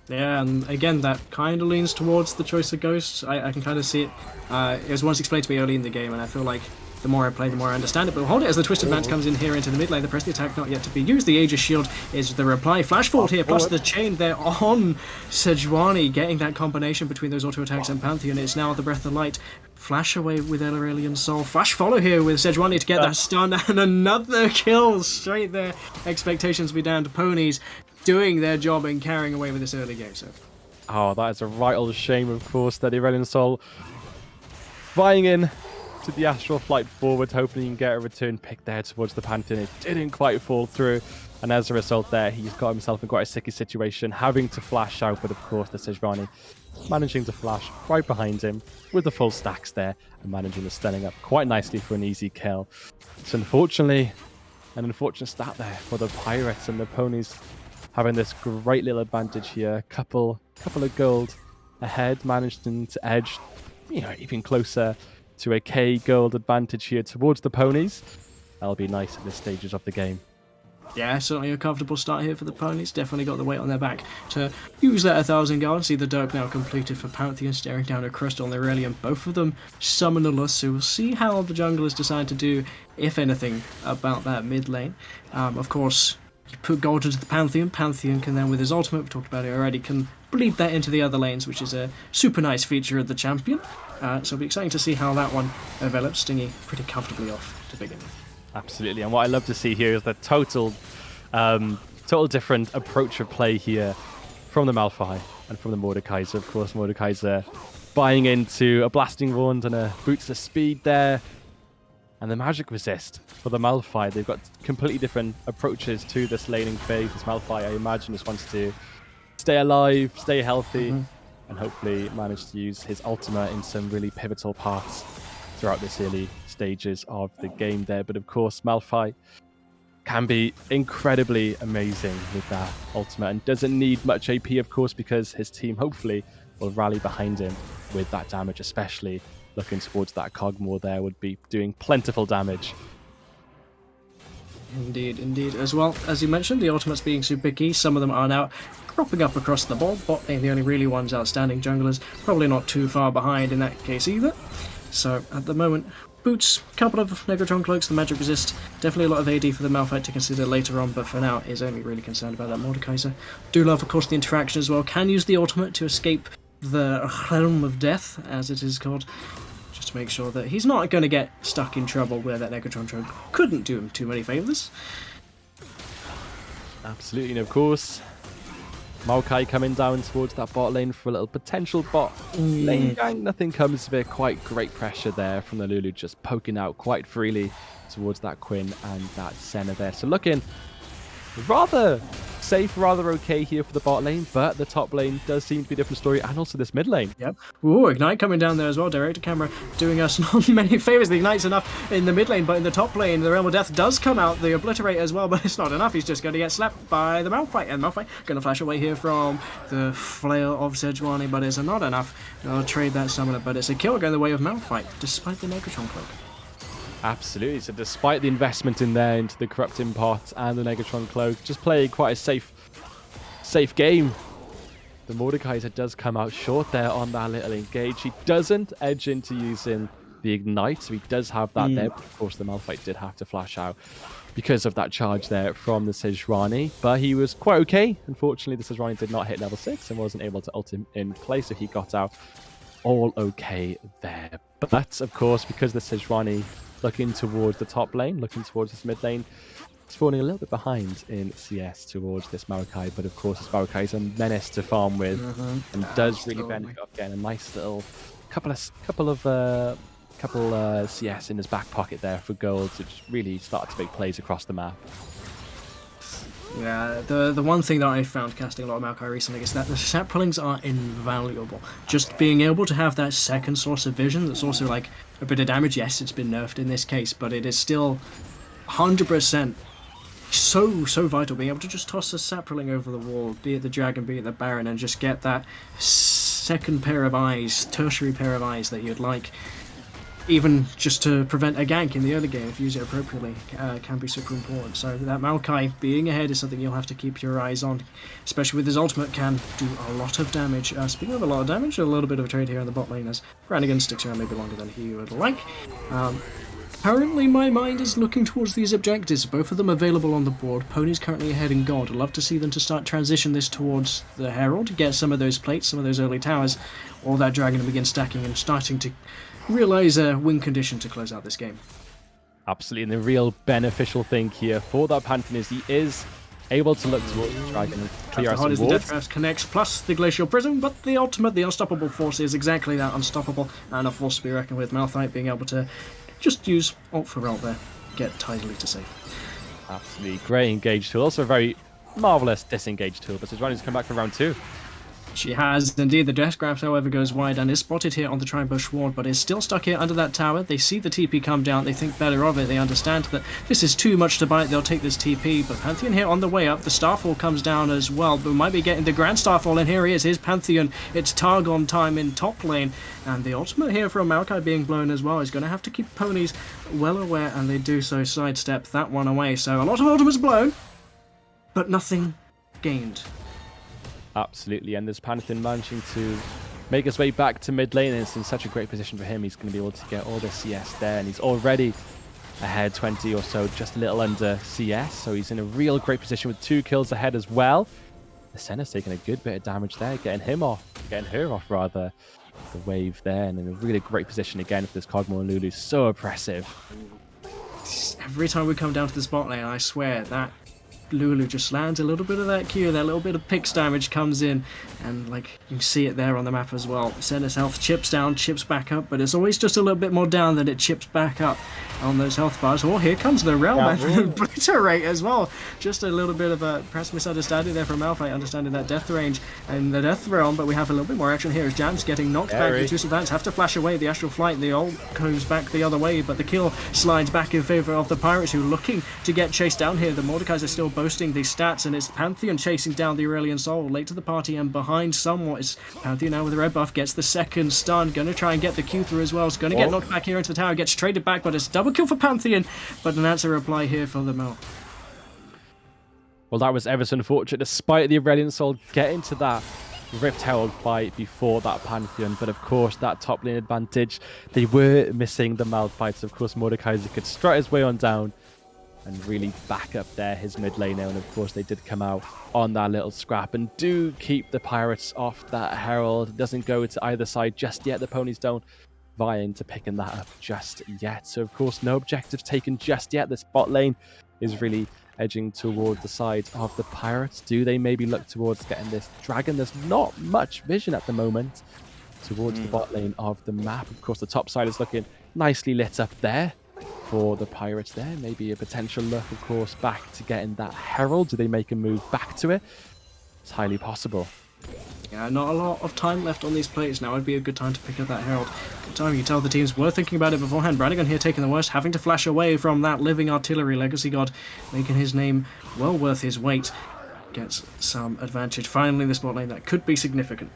Yeah, and again, that kind of leans towards the choice of Ghosts. I can kind of see it. It was once explained to me early in the game, and I feel like the more I play, the more I understand it. But hold it as the Twisted Mance comes in here into the mid lane. The press the attack not yet to be used. The Aegis Shield is the reply. Flash forward here, plus the chain there on Sejuani, getting that combination between those auto attacks and Pantheon. It's now the Breath of Light. Flash away with Aurelion Sol. Flash follow here with Sejuani to get that stun, and another kill straight there. Expectations be down to ponies doing their job and carrying away with this early game. So, that is a right old shame, of course, that Aurelion Sol flying in to the Astral Flight forward, hoping he can get a return pick there towards the Pantheon. It didn't quite fall through, and as a result there, he's got himself in quite a sticky situation, having to flash out, but of course the Sejuani managing to flash right behind him with the full stacks there and managing to stunning up quite nicely for an easy kill. So unfortunately, an unfortunate stat there for the Pirates, and the ponies having this great little advantage here. Couple of gold ahead, managed to edge, even closer to a K gold advantage here towards the ponies. That'll be nice at this stages of the game. yeah, certainly a comfortable start here for the ponies. Definitely got the weight on their back to use that 1,000 guard. See the Dirk now completed for Pantheon, staring down a Crystal on Aurelion. Both of them summonerless, so we'll see how the junglers decide to do, if anything, about that mid lane. Of course, you put gold into the Pantheon. Pantheon can then, with his ultimate, we've talked about it already, can bleed that into the other lanes, which is a super nice feature of the champion. So it'll be exciting to see how that one develops. Stingy pretty comfortably off to begin with. Absolutely, and what I love to see here is the total total different approach of play here from the Malphite and from the Mordekaiser. Of course, Mordekaiser buying into a Blasting Wand and a Boots of Speed there. And the Magic Resist for the Malphite. They've got completely different approaches to this laning phase. This Malphite, I imagine, just wants to stay alive, stay healthy, and hopefully manage to use his ultimate in some really pivotal parts throughout this early stages of the game there. But of course, Malphite can be incredibly amazing with that ultimate and doesn't need much AP, of course, because his team hopefully will rally behind him with that damage, especially looking towards that Cogmore there would be doing plentiful damage. Indeed, indeed. As well, as you mentioned, the ultimates being super key. Some of them are now cropping up across the board. Bot lane, the only really ones outstanding. Junglers probably not too far behind in that case either. So at the moment, Boots, couple of Negatron Cloaks, the Magic Resist, definitely a lot of AD for the Malphite to consider later on, but for now is only really concerned about that Mordekaiser. Do love, of course, the interaction as well. Can use the ultimate to escape the Realm of Death, as it is called, just to make sure that he's not going to get stuck in trouble where that Negatron Choke couldn't do him too many favours. Absolutely, and of course, Maokai coming down towards that bot lane for a little potential bot lane gang. Nothing comes of it. Quite great pressure there from the Lulu, just poking out quite freely towards that Quinn and that Senna there. So looking rather safe, rather okay here for the bot lane, but the top lane does seem to be a different story, and also this mid lane. Yep. Ooh, Ignite coming down there as well. Direct to camera doing us not many favours. The Ignite's enough in the mid lane, but in the top lane, the Realm of Death does come out. The Obliterate as well, but it's not enough. He's just going to get slapped by the Malphite, and Malphite going to flash away here from the Flail of Sejuani, but it's not enough. I'll trade that Summoner, but it's a kill going the way of Malphite, despite the Negatron Cloak. Absolutely. So despite the investment in there into the Corrupting Pot and the Negatron Cloak, just playing quite a safe game. The Mordekaiser does come out short there on that little engage. He doesn't edge into using the Ignite, so he does have that there. But of course, the Malphite did have to flash out because of that charge there from the Sejuani. But he was quite okay. Unfortunately, the Sejuani did not hit level 6 and wasn't able to ult him in place, so he got out all okay there. But of course, because the Sejuani looking towards the top lane, looking towards this mid lane, it's falling a little bit behind in CS towards this Maokai, but of course this Maokai is a menace to farm with and does really benefit off getting a nice little couple CS in his back pocket there for gold to just really start to make plays across the map. Yeah, the one thing that I found casting a lot of Maokai recently is that the sap pullings are invaluable. Just being able to have that second source of vision that's also like a bit of damage. Yes, it's been nerfed in this case, but it is still 100% so vital. Being able to just toss a sap pulling over the wall, be it the Dragon, be it the Baron, and just get that second pair of eyes, tertiary pair of eyes that you'd like. Even just to prevent a gank in the early game, if you use it appropriately, can be super important. So that Maokai being ahead is something you'll have to keep your eyes on, especially with his ultimate, can do a lot of damage. Speaking of a lot of damage, a little bit of a trade here in the bot lane as Brannigan sticks around maybe longer than he would like. Currently my mind is looking towards these objectives, both of them available on the board. Pony's currently ahead in gold. I'd love to see them to start transition this towards the Herald, get some of those plates, some of those early towers, or that Dragon and begin stacking and starting to realise a win condition to close out this game. Absolutely, and the real beneficial thing here for that Pantheon is he is able to look towards the Dragon and clear out some wards. The Death Grasp connects, plus the Glacial Prism, but the ultimate, the Unstoppable Force is exactly that, unstoppable, and a force to be reckoned with. Malphite being able to just use ult for ult there, get tidily to safe. Absolutely, great engage tool, also a very marvellous disengage tool, but Sejuani's come back for round 2. She has indeed. The Death Grasp, however, goes wide and is spotted here on the Tribush ward, but is still stuck here under that tower. They see the TP come down, they think better of it, they understand that this is too much to bite, they'll take this TP, but Pantheon here on the way up. The Starfall comes down as well, but we might be getting the Grand Starfall, and here he is, his Pantheon. It's Targon time in top lane, and the ultimate here from Maokai being blown as well is going to have to keep ponies well aware, and they do so sidestep that one away. So a lot of ultimates blown, but nothing gained. Absolutely, and this Pantheon managing to make his way back to mid lane, and it's in such a great position for him. He's going to be able to get all the CS there, and he's already ahead 20 or so, just a little under CS, so he's in a real great position with 2 kills ahead as well. The Senna's taking a good bit of damage there, getting her off rather, the wave there, and in a really great position again for this Cogmore and Lulu. So oppressive. Every time we come down to this bot lane, I swear that Lulu just lands a little bit of that Q, that little bit of pix damage comes in, and like you can see it there on the map as well. Senna's health chips down, chips back up, but it's always just a little bit more down than it chips back up on those health bars. Oh, here comes the realm obliterate as well. Just a little bit of a perhaps misunderstanding there from Malphite, understanding that death range and the death realm, but we have a little bit more action here as Jam's getting knocked back. The two Savants have to flash away. The astral flight, the ult goes back the other way, but the kill slides back in favor of the Pirates, who are looking to get chased down here. The Mordekaiser are still boasting these stats, and it's Pantheon chasing down the Aurelian Soul. Late to the party and behind somewhat is Pantheon now with a red buff, gets the second stun, gonna try and get the Q through as well. It's gonna get knocked back here into the tower, gets traded back, but it's double kill for Pantheon, but an answer reply here for the Mel. Well, that was ever so unfortunate, despite the Aurelian Soul getting to that Rift Herald fight before that Pantheon, but of course that top lane advantage, they were missing the Malphite, so of course Mordekaiser could strut his way on down and really back up there his mid laner, and of course they did come out on that little scrap and do keep the Pirates off that Herald. It doesn't go to either side just yet, the ponies don't vie into picking that up just yet, so of course no objectives taken just yet. This bot lane is really edging towards the side of the Pirates. Do they maybe look towards getting this dragon? There's not much vision at the moment towards the bot lane of the map. Of course the top side is looking nicely lit up there for the Pirates there. Maybe a potential look, of course, back to getting that Herald. Do they make a move back to it? It's highly possible. Yeah, not a lot of time left on these plays. Now would be a good time to pick up that Herald. Good time, you can tell the teams were thinking about it beforehand. Brannigan here taking the worst, having to flash away from that living artillery legacy god, making his name well worth his weight. Gets some advantage. Finally, this bot lane that could be significant.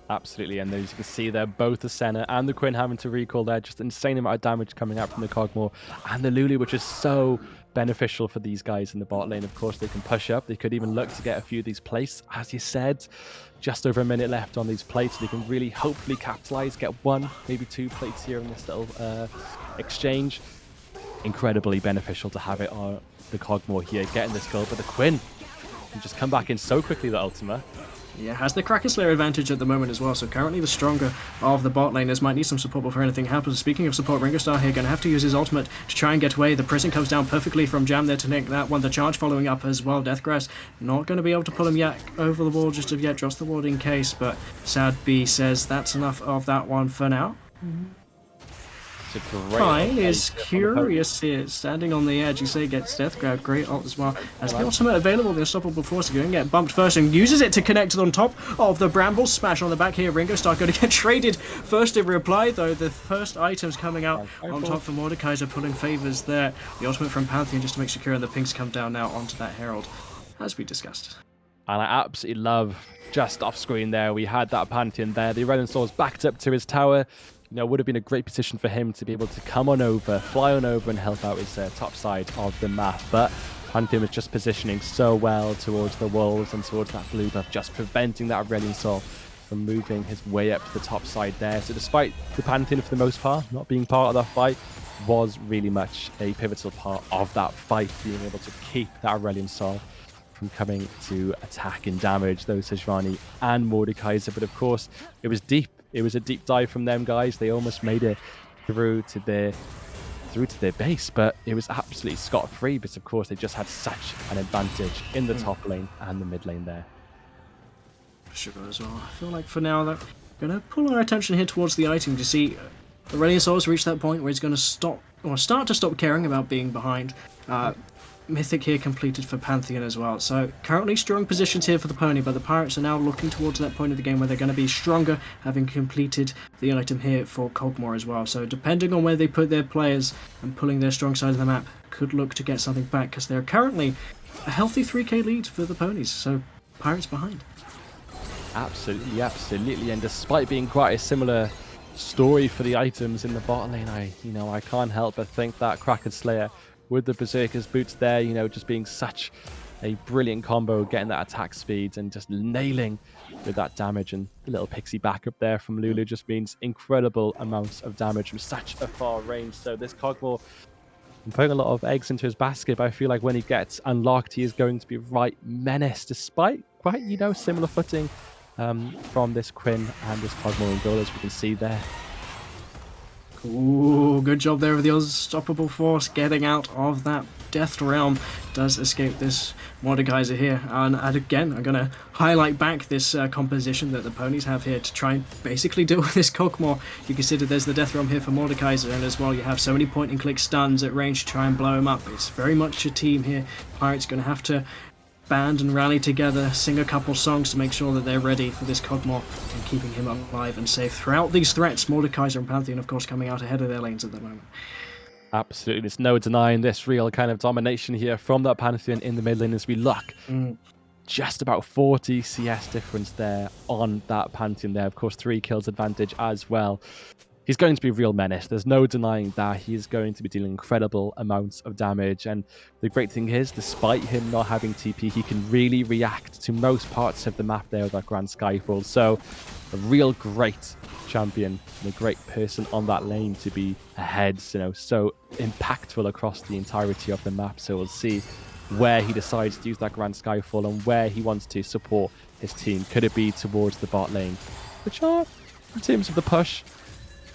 Absolutely, and as you can see there, both the Senna and the Quinn having to recall there. Just insane amount of damage coming out from the Cogmore and the Lulu, which is so beneficial for these guys in the bot lane. Of course, they can push up. They could even look to get a few of these plates. As you said, just over a minute left on these plates. They can really hopefully capitalize, get one, maybe two plates here in this little exchange. Incredibly beneficial to have it on the Cogmore here, getting this goal. But the Quinn can just come back in so quickly, the Ultima. Yeah, has the Kraken Slayer advantage at the moment as well, so currently the stronger of the bot laners. Might need some support before anything happens. Speaking of support, Ringo Starr here going to have to use his ultimate to try and get away. The prison comes down perfectly from Jam there to nick that one. The charge following up as well. Deathgrass not going to be able to pull him yet over the wall just of yet. Drops the ward in case, but Sad B says that's enough of that one for now. Fine is curious here, standing on the edge. You say gets death grab, great ult as well. As the ultimate available, the unstoppable force going to get bumped first and uses it to connect on top of the bramble. Smash on the back here. Ringo Starr going to get traded first in reply though. The first items coming out on top for Mordekaiser, pulling favors there. The ultimate from Pantheon just to make secure, and the pinks come down now onto that Herald, as we discussed. And I absolutely love, just off screen there, we had that Pantheon there. The Aurelian Soul's backed up to his tower. You know, would have been a great position for him to be able to come on over, fly on over and help out his top side of the map. But Pantheon was just positioning so well towards the walls and towards that blue buff, just preventing that Aurelian Soul from moving his way up to the top side there. So despite the Pantheon, for the most part, not being part of that fight, was really much a pivotal part of that fight, being able to keep that Aurelian Soul from coming to attack and damage those Sejuani and Mordekaiser. But of course, it was deep. It was a deep dive from them guys. They almost made it through to their base, but it was absolutely scot-free. But of course, they just had such an advantage in the top lane and the mid lane there. Sure as well. I feel like for now that we're going to pull our attention here towards the item to see Aurelian Soul's reached that point where he's going to stop or start to stop caring about being behind. Mythic here completed for Pantheon as well. So currently strong positions here for the pony, but the Pirates are now looking towards that point of the game where they're going to be stronger, having completed the item here for Cogmore as well. So depending on where they put their players and pulling their strong side of the map, could look to get something back, because they're currently a healthy 3k lead for the ponies. So Pirates behind. Absolutely, absolutely. And despite being quite a similar story for the items in the bot lane, I can't help but think that Kraken Slayer with the Berserker's boots there, just being such a brilliant combo, getting that attack speed and just nailing with that damage. And the little pixie backup there from Lulu just means incredible amounts of damage from such a far range. So this Cogmore, I'm putting a lot of eggs into his basket, but I feel like when he gets unlocked, he is going to be right menace, despite quite, similar footing from this Quinn and this Cogmore and goal, as we can see there. Ooh, good job there with the unstoppable force getting out of that Death Realm does escape this Mordekaiser here. And again, I'm going to highlight back this composition that the ponies have here to try and basically deal with this Kog'Maw. You consider there's the Death Realm here for Mordekaiser, and as well you have so many point-and-click stuns at range to try and blow him up. It's very much a team here. Pirates going to have to band and rally together, sing a couple songs to make sure that they're ready for this Kog'Maw and keeping him alive and safe throughout these threats. Mordekaiser and Pantheon, of course, coming out ahead of their lanes at the moment. Absolutely, there's no denying this real kind of domination here from that Pantheon in the mid lane as we look. Just about 40 CS difference there on that Pantheon there. Of course, 3 kills advantage as well. He's going to be a real menace. There's no denying that. He is going to be dealing incredible amounts of damage. And the great thing is, despite him not having TP, he can really react to most parts of the map there with that Grand Skyfall. So a real great champion and a great person on that lane to be ahead, so impactful across the entirety of the map. So we'll see where he decides to use that Grand Skyfall and where he wants to support his team. Could it be towards the bot lane, which are, in terms of the push,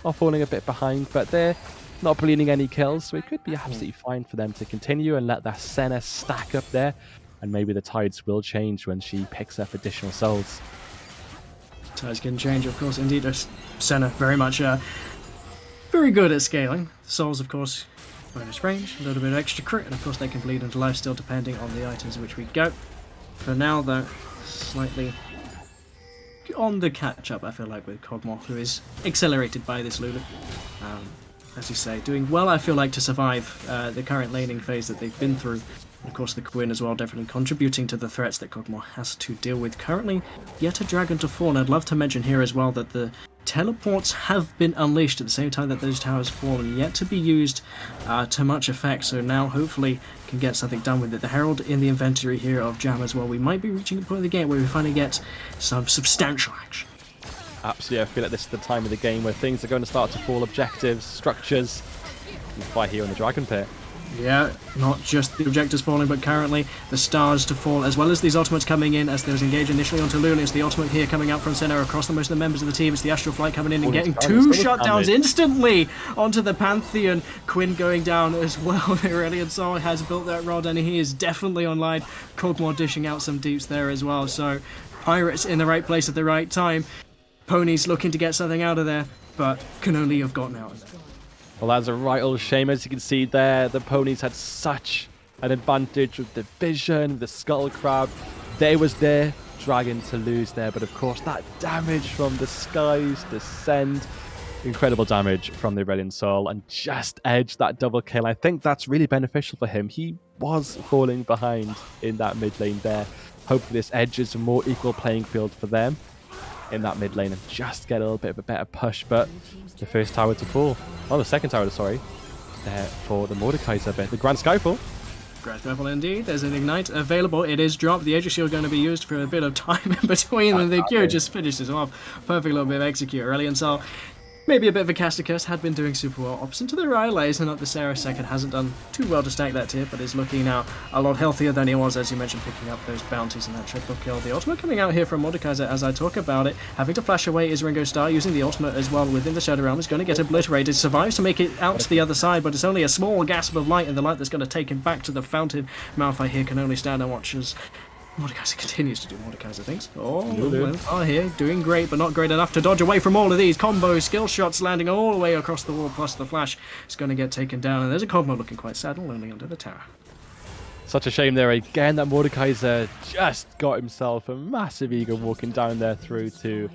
are falling a bit behind, but they're not bleeding any kills, so it could be absolutely fine for them to continue and let that Senna stack up there, and maybe the tides will change when she picks up additional souls. Tides can change, of course, indeed. Senna very much very good at scaling. Souls, of course, bonus range, a little bit of extra crit, and of course they can bleed into life still depending on the items which we go. For now, though, slightly on the catch-up, I feel like, with Kog'Maw, who is accelerated by this Lulu. As you say, doing well, I feel like, to survive the current laning phase that they've been through. And of course, the Quinn as well, definitely contributing to the threats that Kog'Maw has to deal with currently. Yet a dragon to fall, and I'd love to mention here as well that the teleports have been unleashed at the same time that those towers fall, and yet to be used to much effect. So now, hopefully, can get something done with it. The Herald in the inventory here of Jam as well. We might be reaching a point of the game where we finally get some substantial action. Absolutely, I feel like this is the time of the game where things are going to start to fall. Objectives, structures, and fight here in the Dragon Pit. Yeah, not just the objectives falling, but currently the stars to fall, as well as these ultimates coming in as those engage initially onto Luna. It's the ultimate here coming out from Senna across the most of the members of the team. It's the Astral Flight coming in and getting 2 shutdowns instantly onto the Pantheon. Quinn going down as well. Aurelian Sol has built that rod and he is definitely online. Kog'Maw dishing out some deeps there as well. So Pirates in the right place at the right time. Ponies looking to get something out of there, but can only have gotten out of there. Well, that's a right old shame. As you can see there, the ponies had such an advantage with the vision, the skull crab. There was their dragon to lose there, but of course that damage from the skies descend. Incredible damage from the Aurelian Soul and just edged that double kill. I think that's really beneficial for him. He was falling behind in that mid lane there. Hopefully this edges a more equal playing field for them in that mid lane and just get a little bit of a better push. But the first tower to fall, the second tower, sorry, there for the Mordekaiser bit. The Grand Skyfall. Grand Skyfall indeed. There's an Ignite available. It is dropped. The Aegis Shield going to be used for a bit of time in between, and the Q just finishes off. Perfect little bit of execute. Aurelian Sol, maybe a bit of a caster curse, had been doing super well. Opposite to the Rylays, and up the Sarah second hasn't done too well to stack that tier, but is looking now a lot healthier than he was, as you mentioned, picking up those bounties and that triple kill. The ultimate coming out here from Mordekaiser as I talk about it. Having to flash away is Ringo Starr, using the ultimate as well within the Shadow Realm. Is going to get obliterated, survives to make it out to the other side, but it's only a small gasp of light, and the light that's going to take him back to the fountain. Malphite here can only stand and watch as Mordekaiser continues to do Mordekaiser things. Here, doing great, but not great enough to dodge away from all of these combos. Skill shots landing all the way across the wall, plus the flash is going to get taken down. And there's a combo looking quite sad and lonely under the tower. Such a shame there again that Mordekaiser just got himself a massive ego walking down there through to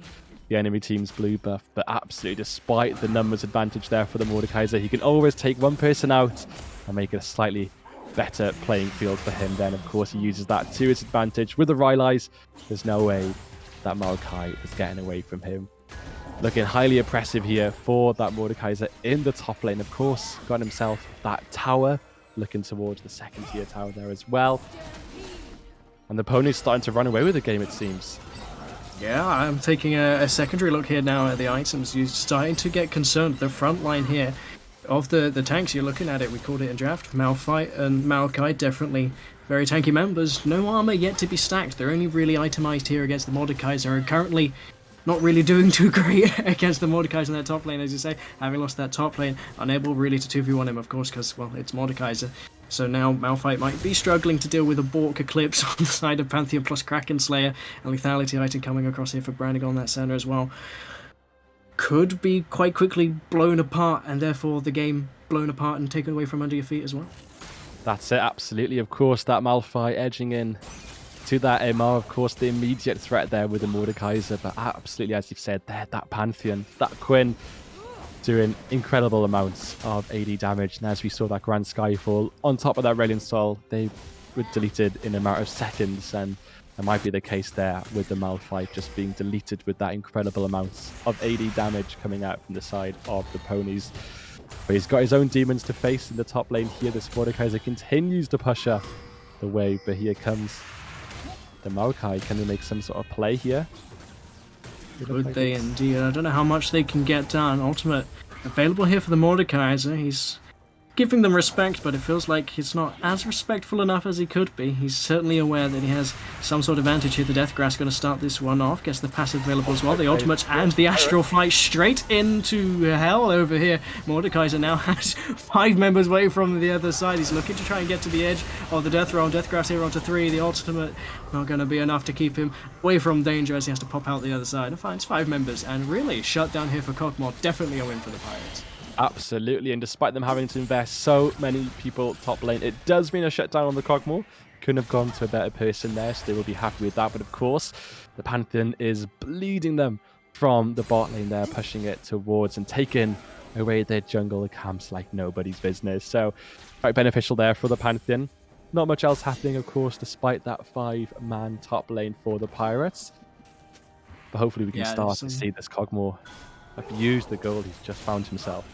the enemy team's blue buff. But absolutely, despite the numbers advantage there for the Mordekaiser, he can always take one person out and make it a slightly better playing field for him. Then of course he uses that to his advantage with the Rylays. There's no way that Maokai is getting away from him. Looking highly oppressive here for that Mordekaiser in the top lane. Of course, got himself that tower, looking towards the second tier tower there as well. And the pony's starting to run away with the game, it seems. Yeah, I'm taking a secondary look here now at the items. You're starting to get concerned. The front line here of the tanks, you're looking at it, we called it in draft, Malphite and Maokai, definitely very tanky members. No armor yet to be stacked. They're only really itemized here against the Mordekaiser, and currently not really doing too great against the Mordekaiser in that top lane, as you say, having lost that top lane, unable really to 2v1 him, of course, because, well, it's Mordekaiser. So now Malphite might be struggling to deal with a Bork Eclipse on the side of Pantheon plus Kraken Slayer, and Lethality item coming across here for Brannig on that center as well. Could be quite quickly blown apart, and therefore the game blown apart and taken away from under your feet as well. That's it, absolutely. Of course, that Malphite edging in to that MR, of course, the immediate threat there with the Mordekaiser, but absolutely, as you've said there, that Pantheon, that Quinn, doing incredible amounts of AD damage. And as we saw that Grand Skyfall on top of that Radiant Soul, they were deleted in a matter of seconds, and that might be the case there with the Malphite just being deleted with that incredible amounts of AD damage coming out from the side of the ponies. But he's got his own demons to face in the top lane here. This Mordekaiser continues to push her the way, but here comes the Maokai. Can they make some sort of play here? Could they indeed? I don't know how much they can get done. Ultimate available here for the Mordekaiser. He's giving them respect, but it feels like he's not as respectful enough as he could be. He's certainly aware that he has some sort of advantage here. The Deathgrass going to start this one off. Gets the passive available as well. The ultimates and the Astral Flight straight into hell over here. Mordekaiser now has 5 members away from the other side. He's looking to try and get to the edge of the Death Realm. Deathgrass here onto 3. The ultimate not going to be enough to keep him away from danger as he has to pop out the other side. And finds 5 members. And really, shut down here for Cogmore. Definitely a win for the Pirates. Absolutely, and despite them having to invest so many people top lane, it does mean a shutdown on the Cogmore. Couldn't have gone to a better person there, so they will be happy with that. But of course, the Pantheon is bleeding them from the bot lane there, pushing it towards and taking away their jungle camps like nobody's business. So quite beneficial there for the Pantheon. Not much else happening, of course, despite that 5-man top lane for the Pirates. But hopefully we can start to see this Cogmore abuse the gold he's just found himself.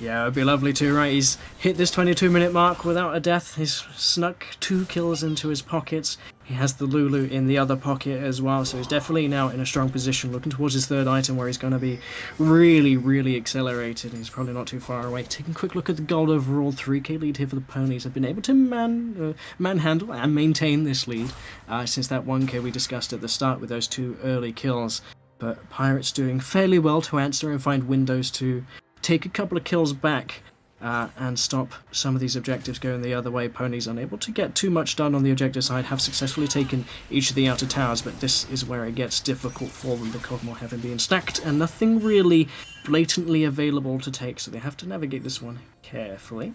Yeah, it'd be lovely too, right? He's hit this 22-minute mark without a death. He's snuck 2 kills into his pockets. He has the Lulu in the other pocket as well, so he's definitely now in a strong position, looking towards his 3rd item where he's going to be really, really accelerated. He's probably not too far away. Taking a quick look at the gold overall, 3k lead here for the ponies. Have been able to manhandle and maintain this lead since that 1k we discussed at the start with those 2 early kills. But Pirates doing fairly well to answer and find windows to take a couple of kills back and stop some of these objectives going the other way. Ponies unable to get too much done on the objective side, have successfully taken each of the outer towers, but this is where it gets difficult for them, the Cogmore having been stacked and nothing really blatantly available to take, so they have to navigate this one carefully.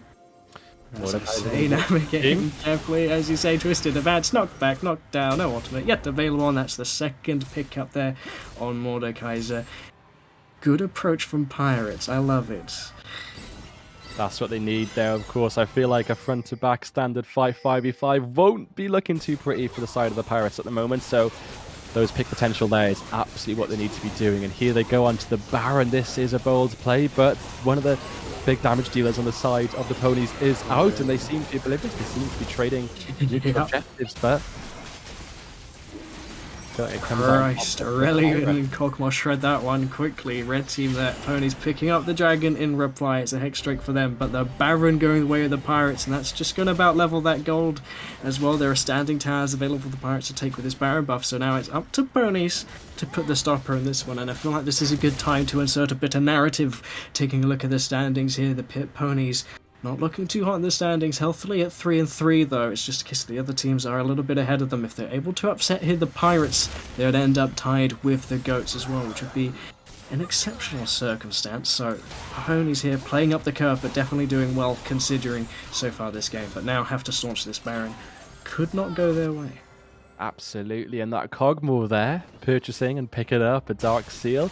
Navigating carefully, as you say, Twisted, advance, knocked back, knocked down, no ultimate yet available, and that's the 2nd pick up there on Mordekaiser. Good approach from Pirates, I love it. That's what they need there, of course. I feel like a front-to-back standard 5-5v5 won't be looking too pretty for the side of the Pirates at the moment, so those pick potential there is absolutely what they need to be doing. And here they go onto the Baron. This is a bold play, but one of the big damage dealers on the side of the ponies is out, and they seem to be oblivious. They seem to be trading neutral objectives, but Christ, really? And Cogmore shred that one quickly. Red team there, ponies picking up the dragon in reply. It's a hex strike for them, but the Baron going the way of the Pirates, and that's just going to about level that gold as well. There are standing towers available for the Pirates to take with this Baron buff, so now it's up to ponies to put the stopper in this one, and I feel like this is a good time to insert a bit of narrative. Taking a look at the standings here, the pit ponies not looking too hot in the standings, healthily at 3-3 though. It's just because the other teams are a little bit ahead of them. If they're able to upset here the Pirates, they would end up tied with the Goats as well, which would be an exceptional circumstance. So ponies here playing up the curve, but definitely doing well considering so far this game. But now have to staunch this Baron. Could not go their way. Absolutely, and that Cogmore there, purchasing and picking up a Dark Seal.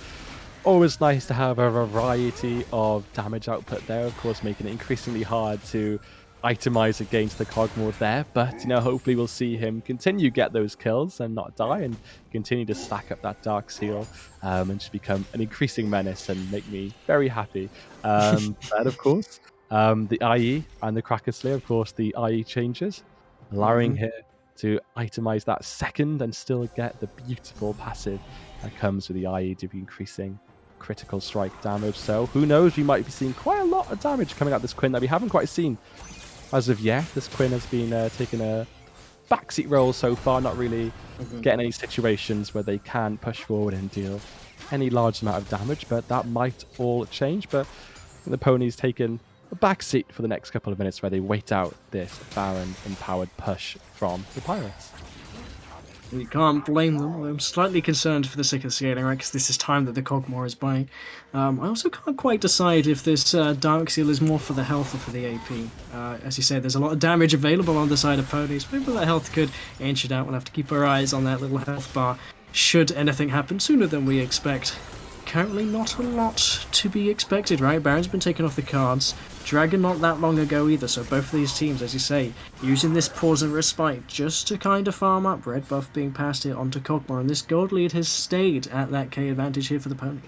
Always nice to have a variety of damage output there, of course, making it increasingly hard to itemize against the Cogmore there. But, you know, hopefully we'll see him continue to get those kills and not die, and continue to stack up that Dark Seal and just become an increasing menace and make me very happy. But, of course, the IE and the Kraken Slayer, of course, the IE changes, allowing him to itemize that 2nd and still get the beautiful passive that comes with the IE to be increasing critical strike damage. So who knows, we might be seeing quite a lot of damage coming out this Quinn that we haven't quite seen as of yet. This Quinn has been taking a backseat role so far, not really getting any situations where they can push forward and deal any large amount of damage, but that might all change. But the ponies taking a backseat for the next couple of minutes where they wait out this Baron-empowered push from the Pirates. You can't blame them. I'm slightly concerned for the sake of scaling, right? Because this is time that the Cogmore is buying. I also can't quite decide if this Dark Seal is more for the health or for the AP. As you say, there's a lot of damage available on the side of ponies. Maybe that health could inch it out. We'll have to keep our eyes on that little health bar should anything happen sooner than we expect. Currently not a lot to be expected, right? Baron's been taken off the cards. Dragon not that long ago either, so both of these teams, as you say, using this pause and respite just to kind of farm up. Red buff being passed here onto Cogmore, and this gold lead has stayed at that K advantage here for the pony.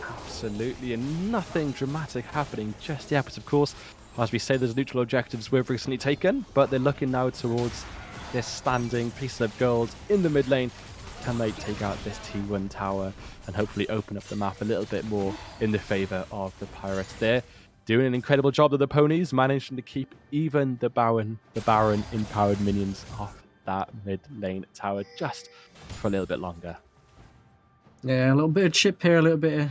Absolutely, and nothing dramatic happening just yet, but of course, as we say, there's neutral objectives we've recently taken, but they're looking now towards this standing piece of gold in the mid lane. Can they take out this T1 tower and hopefully open up the map a little bit more in the favour of the Pirates? They're doing an incredible job of the ponies, managing to keep even the Baron empowered minions off that mid lane tower just for a little bit longer. Yeah, a little bit of chip here, a little bit of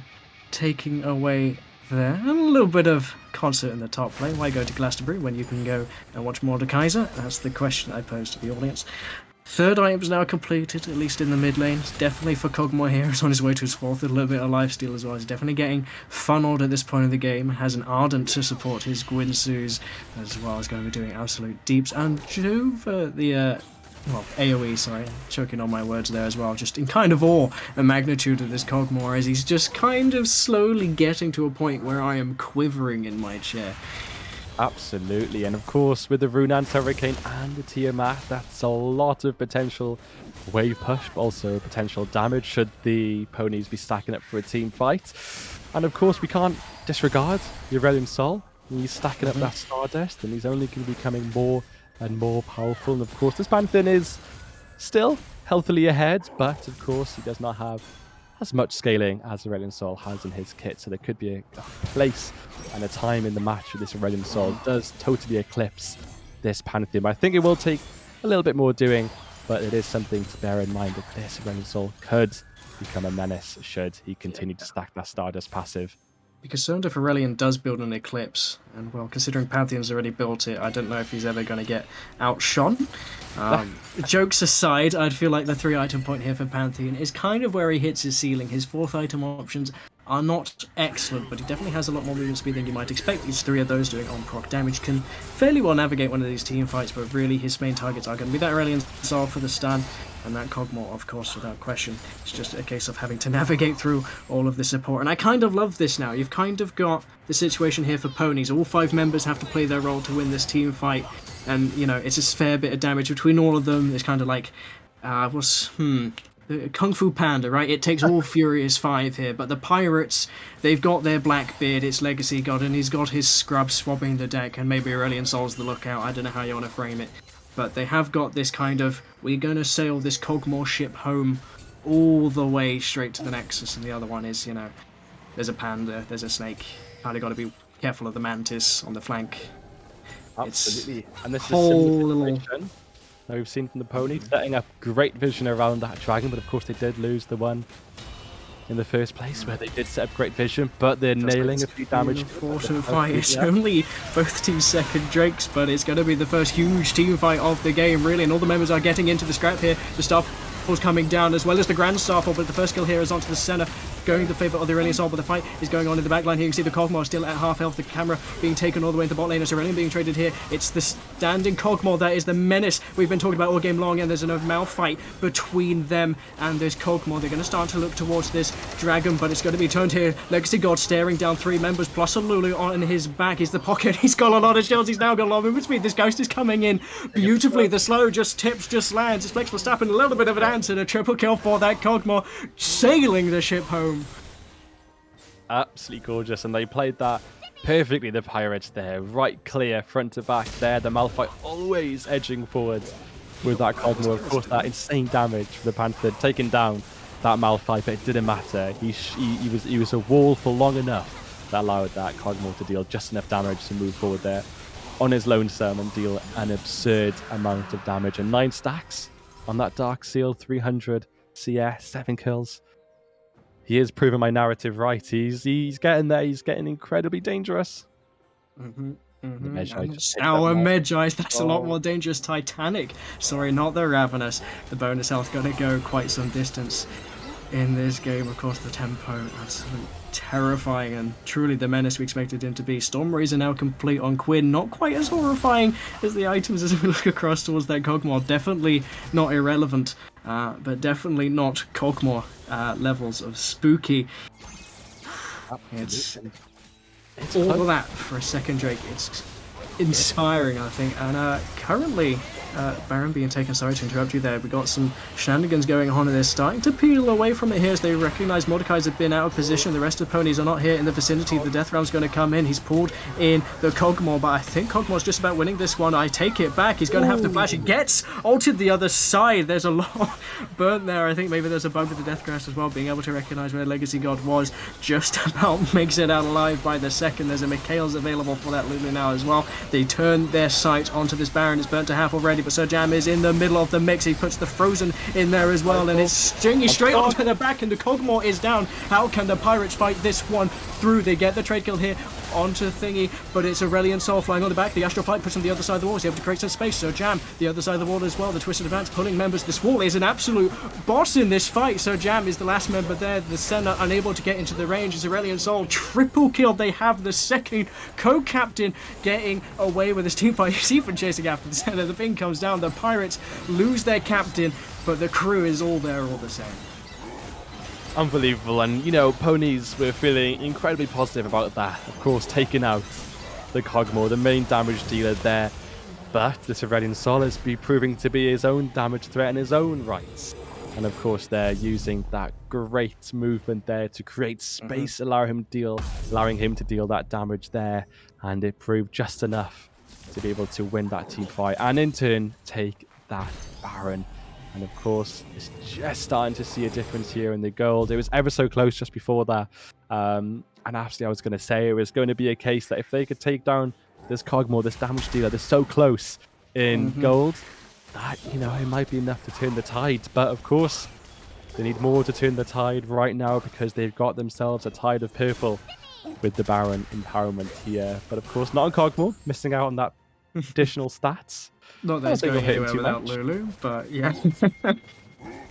taking away there, and a little bit of concert in the top lane. Why go to Glastonbury when you can go and watch Mordekaiser? That's the question I pose to the audience. Third item's now completed, at least in the mid lane. It's definitely for Cogmore here. He's on his way to his fourth. A little bit of lifesteal as well. He's definitely getting funneled at this point of the game. Has an Ardent to support his Gwynsus, as well as going to be doing absolute deeps. And Jove, the AoE, sorry, choking on my words there as well. Just in kind of awe the magnitude of this Cogmore as he's just kind of slowly getting to a point where I am quivering in my chair. Absolutely, and of course with the Runant Hurricane and the Tiamat, that's a lot of potential wave push, but also potential damage should the ponies be stacking up for a team fight. And of course we can't disregard the Aurelion Sol. He's stacking up that Stardust, and he's only going to be becoming more and more powerful. And of course this Pantheon is still healthily ahead, but of course he does not have as much scaling as Aurelion Sol has in his kit, so there could be a place and a time in the match where this Aurelion Sol does totally eclipse this Pantheon. But I think it will take a little bit more doing, but it is something to bear in mind that this Aurelion Sol could become a menace should he continue to stack that Stardust passive. Because concerned if Aurelion does build an Eclipse, and well, considering Pantheon's already built it, I don't know if he's ever going to get outshone. Jokes aside, I'd feel like the 3-item point here for Pantheon is kind of where he hits his ceiling. His 4th item options are not excellent, but he definitely has a lot more movement speed than you might expect. These 3 of those doing on-proc damage can fairly well navigate one of these team fights, but really his main targets are going to be that Aurelion Sol for the stun, and that Cogmore, of course, without question. It's just a case of having to navigate through all of the support. And I kind of love this now. You've kind of got the situation here for ponies. All 5 members have to play their role to win this team fight. And, you know, it's a fair bit of damage between all of them. It's kind of like, Kung Fu Panda, right? It takes all Furious 5 here. But the Pirates, they've got their Blackbeard, its Legacy God, and he's got his Scrub swabbing the deck. And maybe Aurelion Sol's the lookout. I don't know how you want to frame it. But they have got this kind of, we're going to sail this Cogmore ship home all the way straight to the Nexus. And the other one is, you know, there's a panda, there's a snake. Kind of got to be careful of the mantis on the flank. Absolutely. And this is similar situation that we've seen from the pony, setting up great vision around that dragon. But of course they did lose the one in the first place where they did set up great vision, but they're nailing a few damage. Important fight. It's only both teams' second Drakes, but it's going to be the first huge team fight of the game, really, and all the members are getting into the scrap here. The Starfall's coming down as well as the Grand Starfall, but the first kill here is onto the center, going to the favour of the Aurelion Sol, but the fight is going on in the back line here. You can see the Cogmore still at half health, the camera being taken all the way into the bot lane as Aurelion being traded here. It's the standing Cogmore that is the menace we've been talking about all game long, and there's an mouth fight between them and this Cogmore. They're going to start to look towards this dragon, but it's going to be turned here. Legacy God staring down 3 members, plus a Lulu on his back is the pocket. He's got a lot of shields, he's now got a lot of movement speed. This Ghost is coming in beautifully. The slow just tips, just lands. It's flexible step and a little bit of an answer, and a triple kill for that Cogmore, sailing the ship home. Absolutely gorgeous, and they played that perfectly, the Pirates there, right clear, front to back there, the Malphite always edging forward with that Cogmore. Of course, that insane damage for the Panther, taking down that Malphite, but it didn't matter. He was a wall for long enough that allowed that Cogmore to deal just enough damage to move forward there on his lonesome and deal an absurd amount of damage. And 9 stacks on that Dark Seal, 300 CS, 7 kills. He is proving my narrative right. He's getting there. He's getting incredibly dangerous. Mm-hmm. And the Medjay And just it's picked up our more. Medjay, that's a lot Oh. more dangerous. Titanic, sorry, not the Ravenous. The bonus health gonna go quite some distance in this game. Of course, the tempo, absolutely terrifying, and truly the menace we expected him to be. Storm Razor now complete on Quinn, not quite as horrifying as the items as we look across towards that Cogmore. Definitely not irrelevant, but definitely not Cogmore levels of spooky. It's all close. that for a second Drake. It's inspiring, I think. And currently, Baron being taken, sorry to interrupt you there, we got some shenanigans going on, and they're starting to peel away from it here as they recognise Mordecai's have been out of position. The rest of the ponies are not here in the vicinity. The Death Round's going to come in. He's pulled in the Cogmore, but I think Cogmore's just about winning this one. I take it back. He's going to have to flash. He gets ulted the other side. There's a lot burnt there. I think maybe there's a bug with the Death Grasp as well, being able to recognise where Legacy God was. Just about makes it out alive by the second. There's a Mikhail's available for that Lulu now as well. They turn their sight onto this Baron. It's burnt to half already, but Sir Jam is in the middle of the mix. He puts the Frozen in there as well, and it's stinging straight onto the back, and the Cogmore is down. How can the Pirates fight this one through? They get the trade kill here onto Thingy, but it's Aurelion Sol flying on the back. The Astral Flight puts him the other side of the wall. He's able to create some space. So Jam, the other side of the wall as well. The Twisted Advance pulling members. This wall is an absolute boss in this fight. So Jam is the last member there. The Senna unable to get into the range. It's Aurelion Sol triple kill. They have the second co-captain getting away with his team fight. He's even chasing after the Senna. The thing comes down. The Pirates lose their captain, but the crew is all there all the same. Unbelievable, and you know, ponies were feeling incredibly positive about that. Of course, taking out the Cogmore, the main damage dealer there, but this Aurelion Sol is proving to be his own damage threat in his own rights. And of course, they're using that great movement there to create space, allowing him to deal that damage there, and it proved just enough to be able to win that team fight, and in turn take that Baron. And of course, it's just starting to see a difference here in the gold. It was ever so close just before that. And actually, I was going to say it was going to be a case that if they could take down this Cogmore, this damage dealer, they're so close in gold, that, you know, it might be enough to turn the tide. But of course, they need more to turn the tide right now, because they've got themselves a tide of purple with the Baron empowerment here. But of course, not on Cogmore, missing out on that additional stats. Not that it's going anywhere without Lulu, but yeah.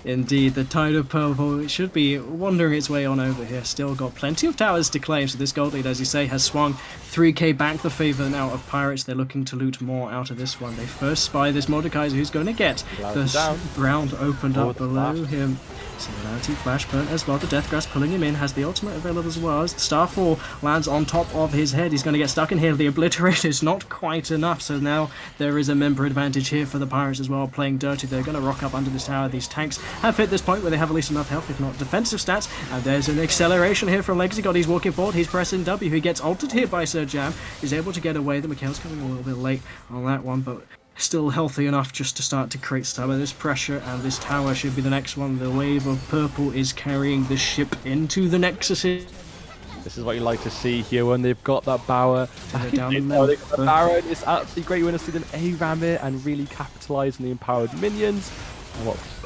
Indeed, the Tide of Purple should be wandering its way on over here. Still got plenty of towers to claim, so this gold lead, as you say, has swung 3k back the favour now of Pirates. They're looking to loot more out of this one. They first spy this Mordekaiser, who's going to get the ground opened up below him. Singularity Flash burnt as well. The Death Grasp pulling him in, has the ultimate available as well. As the Starfall lands on top of his head, he's going to get stuck in here. The Obliterate is not quite enough, so now there is a member advantage here for the Pirates as well, playing dirty. They're going to rock up under this tower. These tanks have hit this point where they have at least enough health, if not defensive stats, and there's an acceleration here from Legacy God. He's walking forward, he's pressing W. He gets altered here by Sir Jam. He's able to get away. The Mikhail's coming a little bit late on that one, but still healthy enough just to start to create some of this pressure, and this tower should be the next one. The wave of purple is carrying the ship into the Nexus. This is what you like to see here when they've got that Bower. Down They've got the Baron. It's absolutely great when you see them A-ram it and really capitalise on the empowered minions.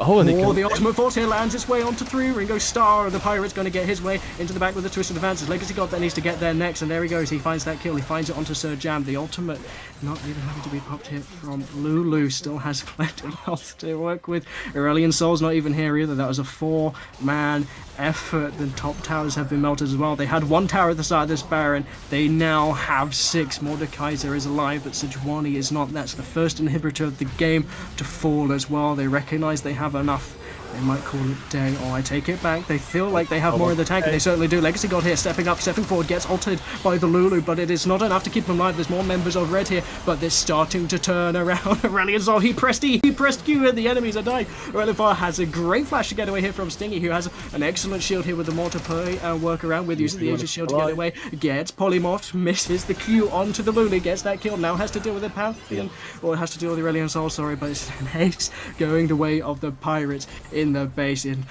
And the ultimate force here lands its way onto 3. Ringo Starr, the Pirate's going to get his way into the back with the Twisted Advances. Legacy God that needs to get there next, and there he goes. He finds that kill. He finds it onto Sir Jam. The ultimate not even having to be popped here from Lulu. Still has plenty of health to work with. Aurelion Sol's not even here either. That was a 4-man effort. The top towers have been melted as well. They had 1 tower at the start of this Baron. They now have 6. Mordekaiser is alive, but Sejuani is not. That's the first inhibitor of the game to fall as well. They recognize they have enough. They might call it day. Oh, I take it back. They feel like they have more in the tank, and they certainly do. Legacy God here, stepping up, stepping forward, gets altered by the Lulu, but it is not enough to keep them alive. There's more members of Red here, but they're starting to turn around. Aurelion Sol, he pressed E, he pressed Q, and the enemies are dying. Aurelion Sol has a great flash to get away here from Stingy, who has an excellent shield here with the mortar play and work around with using the Aegis shield to get away. Gets polymorphed, misses the Q onto the Lulu, gets that kill, now has to deal with the Pantheon, or has to deal with the Aurelion Sol, sorry, but it's an ace going the way of the Pirates in the base in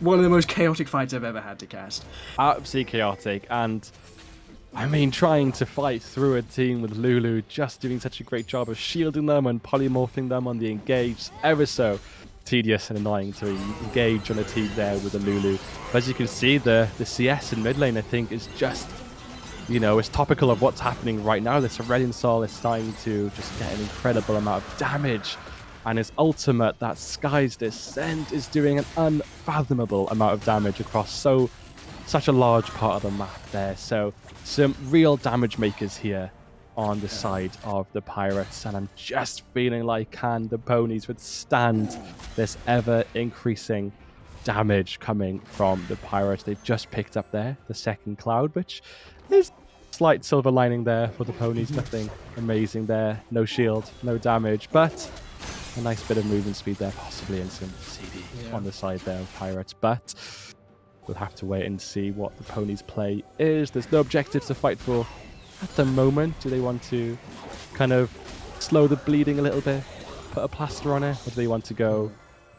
one of the most chaotic fights I've ever had to cast. Absolutely chaotic, and I mean, trying to fight through a team with Lulu, just doing such a great job of shielding them and polymorphing them on the engage, ever so tedious and annoying to engage on a team there with a Lulu. But as you can see, the CS in mid lane, I think, is just it's topical of what's happening right now. This Aurelion Sol is starting to just get an incredible amount of damage. And his ultimate, that Sky's Descent, is doing an unfathomable amount of damage across such a large part of the map there. So some real damage makers here on the side of the Pirates. And I'm just feeling like, can the ponies withstand this ever-increasing damage coming from the Pirates? They've just picked up there the second cloud, which is slight silver lining there for the ponies. Nothing amazing there. No shield, no damage, but a nice bit of movement speed there, possibly, and some CD on the side there of Pirates. But we'll have to wait and see what the ponies' play is. There's no objectives to fight for at the moment. Do they want to kind of slow the bleeding a little bit, put a plaster on it, or do they want to go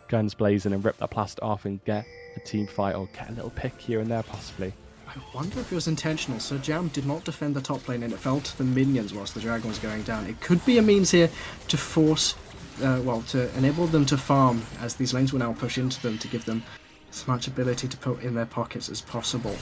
guns blazing and rip that plaster off and get a team fight or get a little pick here and there, possibly? I wonder if it was intentional. So Jam did not defend the top lane and it fell to the minions whilst the dragon was going down. It could be a means here to force, to enable them to farm as these lanes will now push into them to give them as much ability to put in their pockets as possible.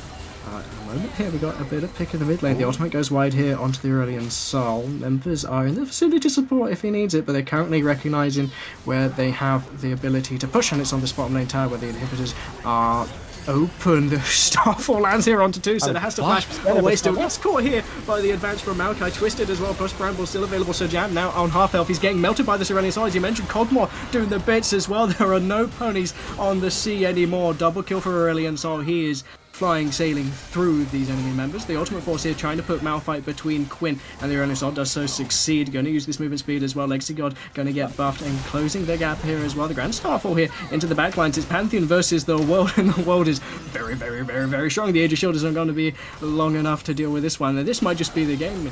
In a moment here, we got a bit of pick in the mid lane. The ultimate goes wide here onto the Aurelion Sol. Members are in the vicinity to support if he needs it, but they're currently recognising where they have the ability to push, and it's on this bottom lane tower where the inhibitors are open. The Starfall lands here onto two, so there has to flash away still. Gets caught here by the advance from Maokai. Twisted as well. Push Bramble still available. So Jam now on half health. He's getting melted by the Aurelion Sol. As you mentioned, Cogmore doing the bits as well. There are no ponies on the sea anymore. Double kill for Aurelion Sol. He is flying, sailing through these enemy members. The ultimate force here trying to put Malphite between Quinn and the Aurelion Sol does so succeed. Going to use this movement speed as well. Legacy God going to get buffed and closing the gap here as well. The Grand Starfall here into the backlines. It's Pantheon versus the world, and the world is very, very, very, very strong. The Age of Shield isn't going to be long enough to deal with this one. And this might just be the game.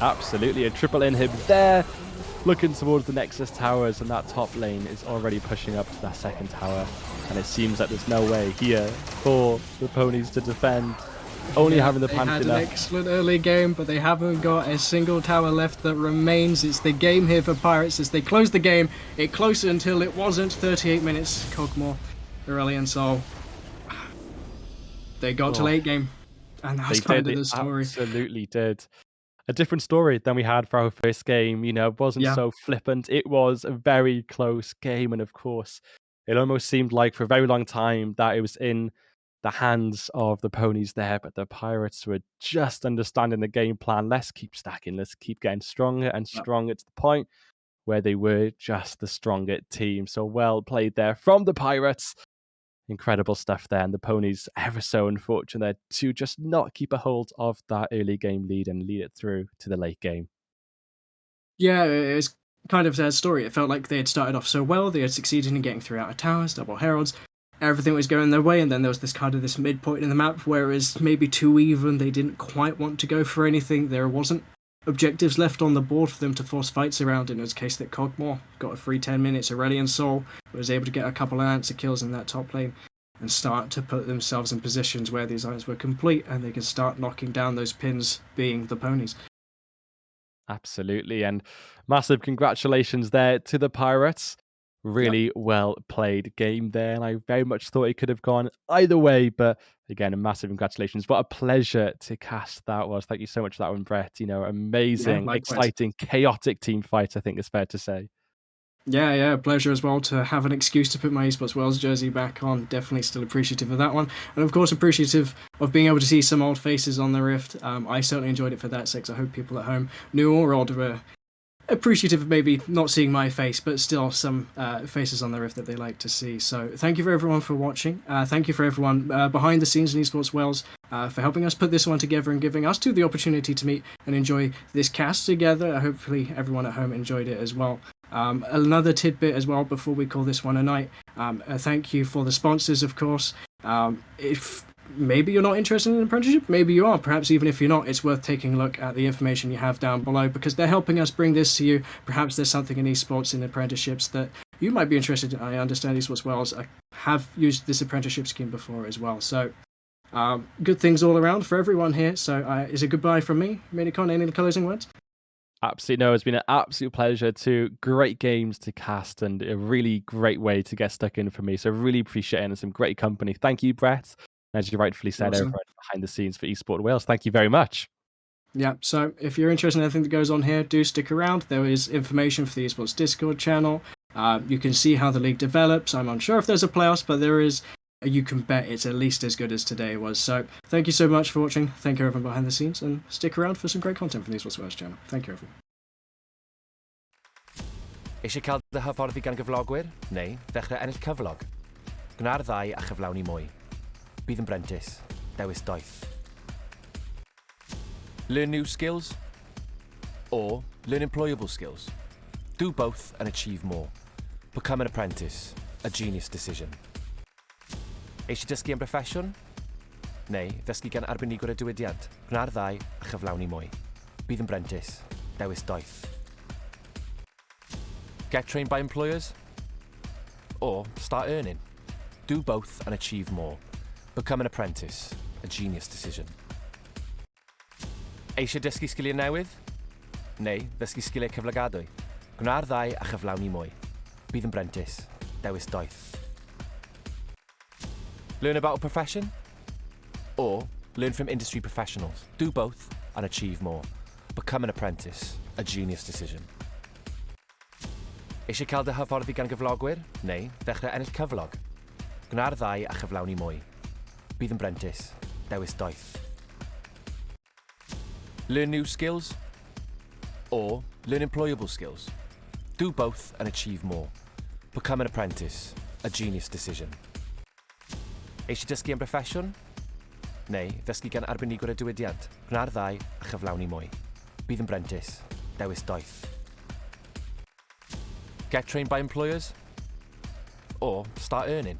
Absolutely, a triple inhib there. Looking towards the Nexus towers, and that top lane is already pushing up to that second tower. And it seems that there's no way here for the ponies to defend. Only having the Pantheon left. They had an excellent early game, but they haven't got a single tower left that remains. It's the game here for Pirates as they close the game. It closed until it wasn't. 38 minutes. Cogmore, Aurelion Sol. They got to late game, and that's kind of the story. Absolutely did. A different story than we had for our first game. It wasn't so flippant. It was a very close game, and of course, it almost seemed like for a very long time that it was in the hands of the ponies there, but the Pirates were just understanding the game plan. Let's keep stacking. Let's keep getting stronger and stronger to the point where they were just the stronger team. So well played there from the Pirates. Incredible stuff there, and the ponies ever so unfortunate to just not keep a hold of that early game lead and lead it through to the late game. Yeah, it was kind of their story. It felt like they had started off so well. They had succeeded in getting through outer towers, double heralds. Everything was going their way, and then there was this midpoint in the map where it was maybe too even. They didn't quite want to go for anything. There wasn't objectives left on the board for them to force fights around. In this case, that Cogmore got a free 10 minutes. Aurelion Sol was able to get a couple of answer kills in that top lane and start to put themselves in positions where these lines were complete and they can start knocking down those pins, being the ponies. Absolutely, and massive congratulations there to the Pirates. Really well played game there, and I very much thought it could have gone either way, but again, a massive congratulations. What a pleasure to cast that was. Thank you so much for that one, Brett. Amazing, exciting, chaotic team fight, I think it's fair to say. Yeah, pleasure as well to have an excuse to put my EsportsWales jersey back on. Definitely still appreciative of that one. And of course, appreciative of being able to see some old faces on the Rift. I certainly enjoyed it for that sake. I hope people at home, new or old, were appreciative of maybe not seeing my face, but still some faces on the Rift that they like to see. So thank you for everyone for watching. Thank you for everyone behind the scenes in EsportsWales for helping us put this one together and giving us the opportunity to meet and enjoy this cast together. Hopefully everyone at home enjoyed it as well. Another tidbit as well before we call this one a night. A thank you for the sponsors, of course. If maybe you're not interested in an apprenticeship, maybe you are. Perhaps even if you're not, it's worth taking a look at the information you have down below because they're helping us bring this to you. Perhaps there's something in esports in apprenticeships that you might be interested in. I understand EsportsWales. I have used this apprenticeship scheme before as well. So good things all around for everyone here. So is a goodbye from me. Minicon, any closing words? Absolutely. No, it's been an absolute pleasure to great games to cast and a really great way to get stuck in for me. So really appreciate it and some great company. Thank you, Brett. As you rightfully said, Awesome. over behind the scenes for Esport Wales. Thank you very much. Yeah, so if you're interested in anything that goes on here, do stick around. There is information for the Esports Discord channel. You can see how the league develops. I'm unsure if there's a playoffs, but there is. You can bet it's at least as good as today was. So thank you so much for watching. Thank you everyone behind the scenes, and stick around for some great content from the EsportsWales channel. Thank you everyone. Eisiau cael dy hyfforddi gan gyflogwyr, neu ddechrau ennill cyflog? Gwna'r ddau a chyflawni mwy. Bydd yn brentis, dewis doeth. Learn new skills or learn employable skills. Do both and achieve more. Become an apprentice, a genius decision. Eisiau dysgu yn broffesiwn? Neu ddysgu gan arbenigwr y diwydiant? Gwna'r ddau a chyflawni mwy. Bydd yn brentis, dewis doeth. Get trained by employers? Or start earning? Do both and achieve more. Become an apprentice, a genius decision. Eisiau dysgu sgiliau newydd? Neu ddysgu sgiliau cyflogadwy? Gwna'r ddau a chyflawni mwy. Bydd yn brentis, dewis doeth. Learn about a profession? Or learn from industry professionals? Do both and achieve more. Become an apprentice, a genius decision. Eisiau cael dy hyfforddi gan gyflogwyr? Neu ddechrau ennill cyflog? Gwna'r ddau a chyflawni mwy. Bydd yn brentis, dewis doeth. Learn new skills or learn employable skills. Do both and achieve more. Become an apprentice, a genius decision. Eisiau dysgu yn broffesiwn? Neu ddysgu gan arbenigwr y diwydiant? Gwna'r ddau a chyflawni mwy. Bydd yn brentis, dewis doeth. Get trained by employers? Or start earning?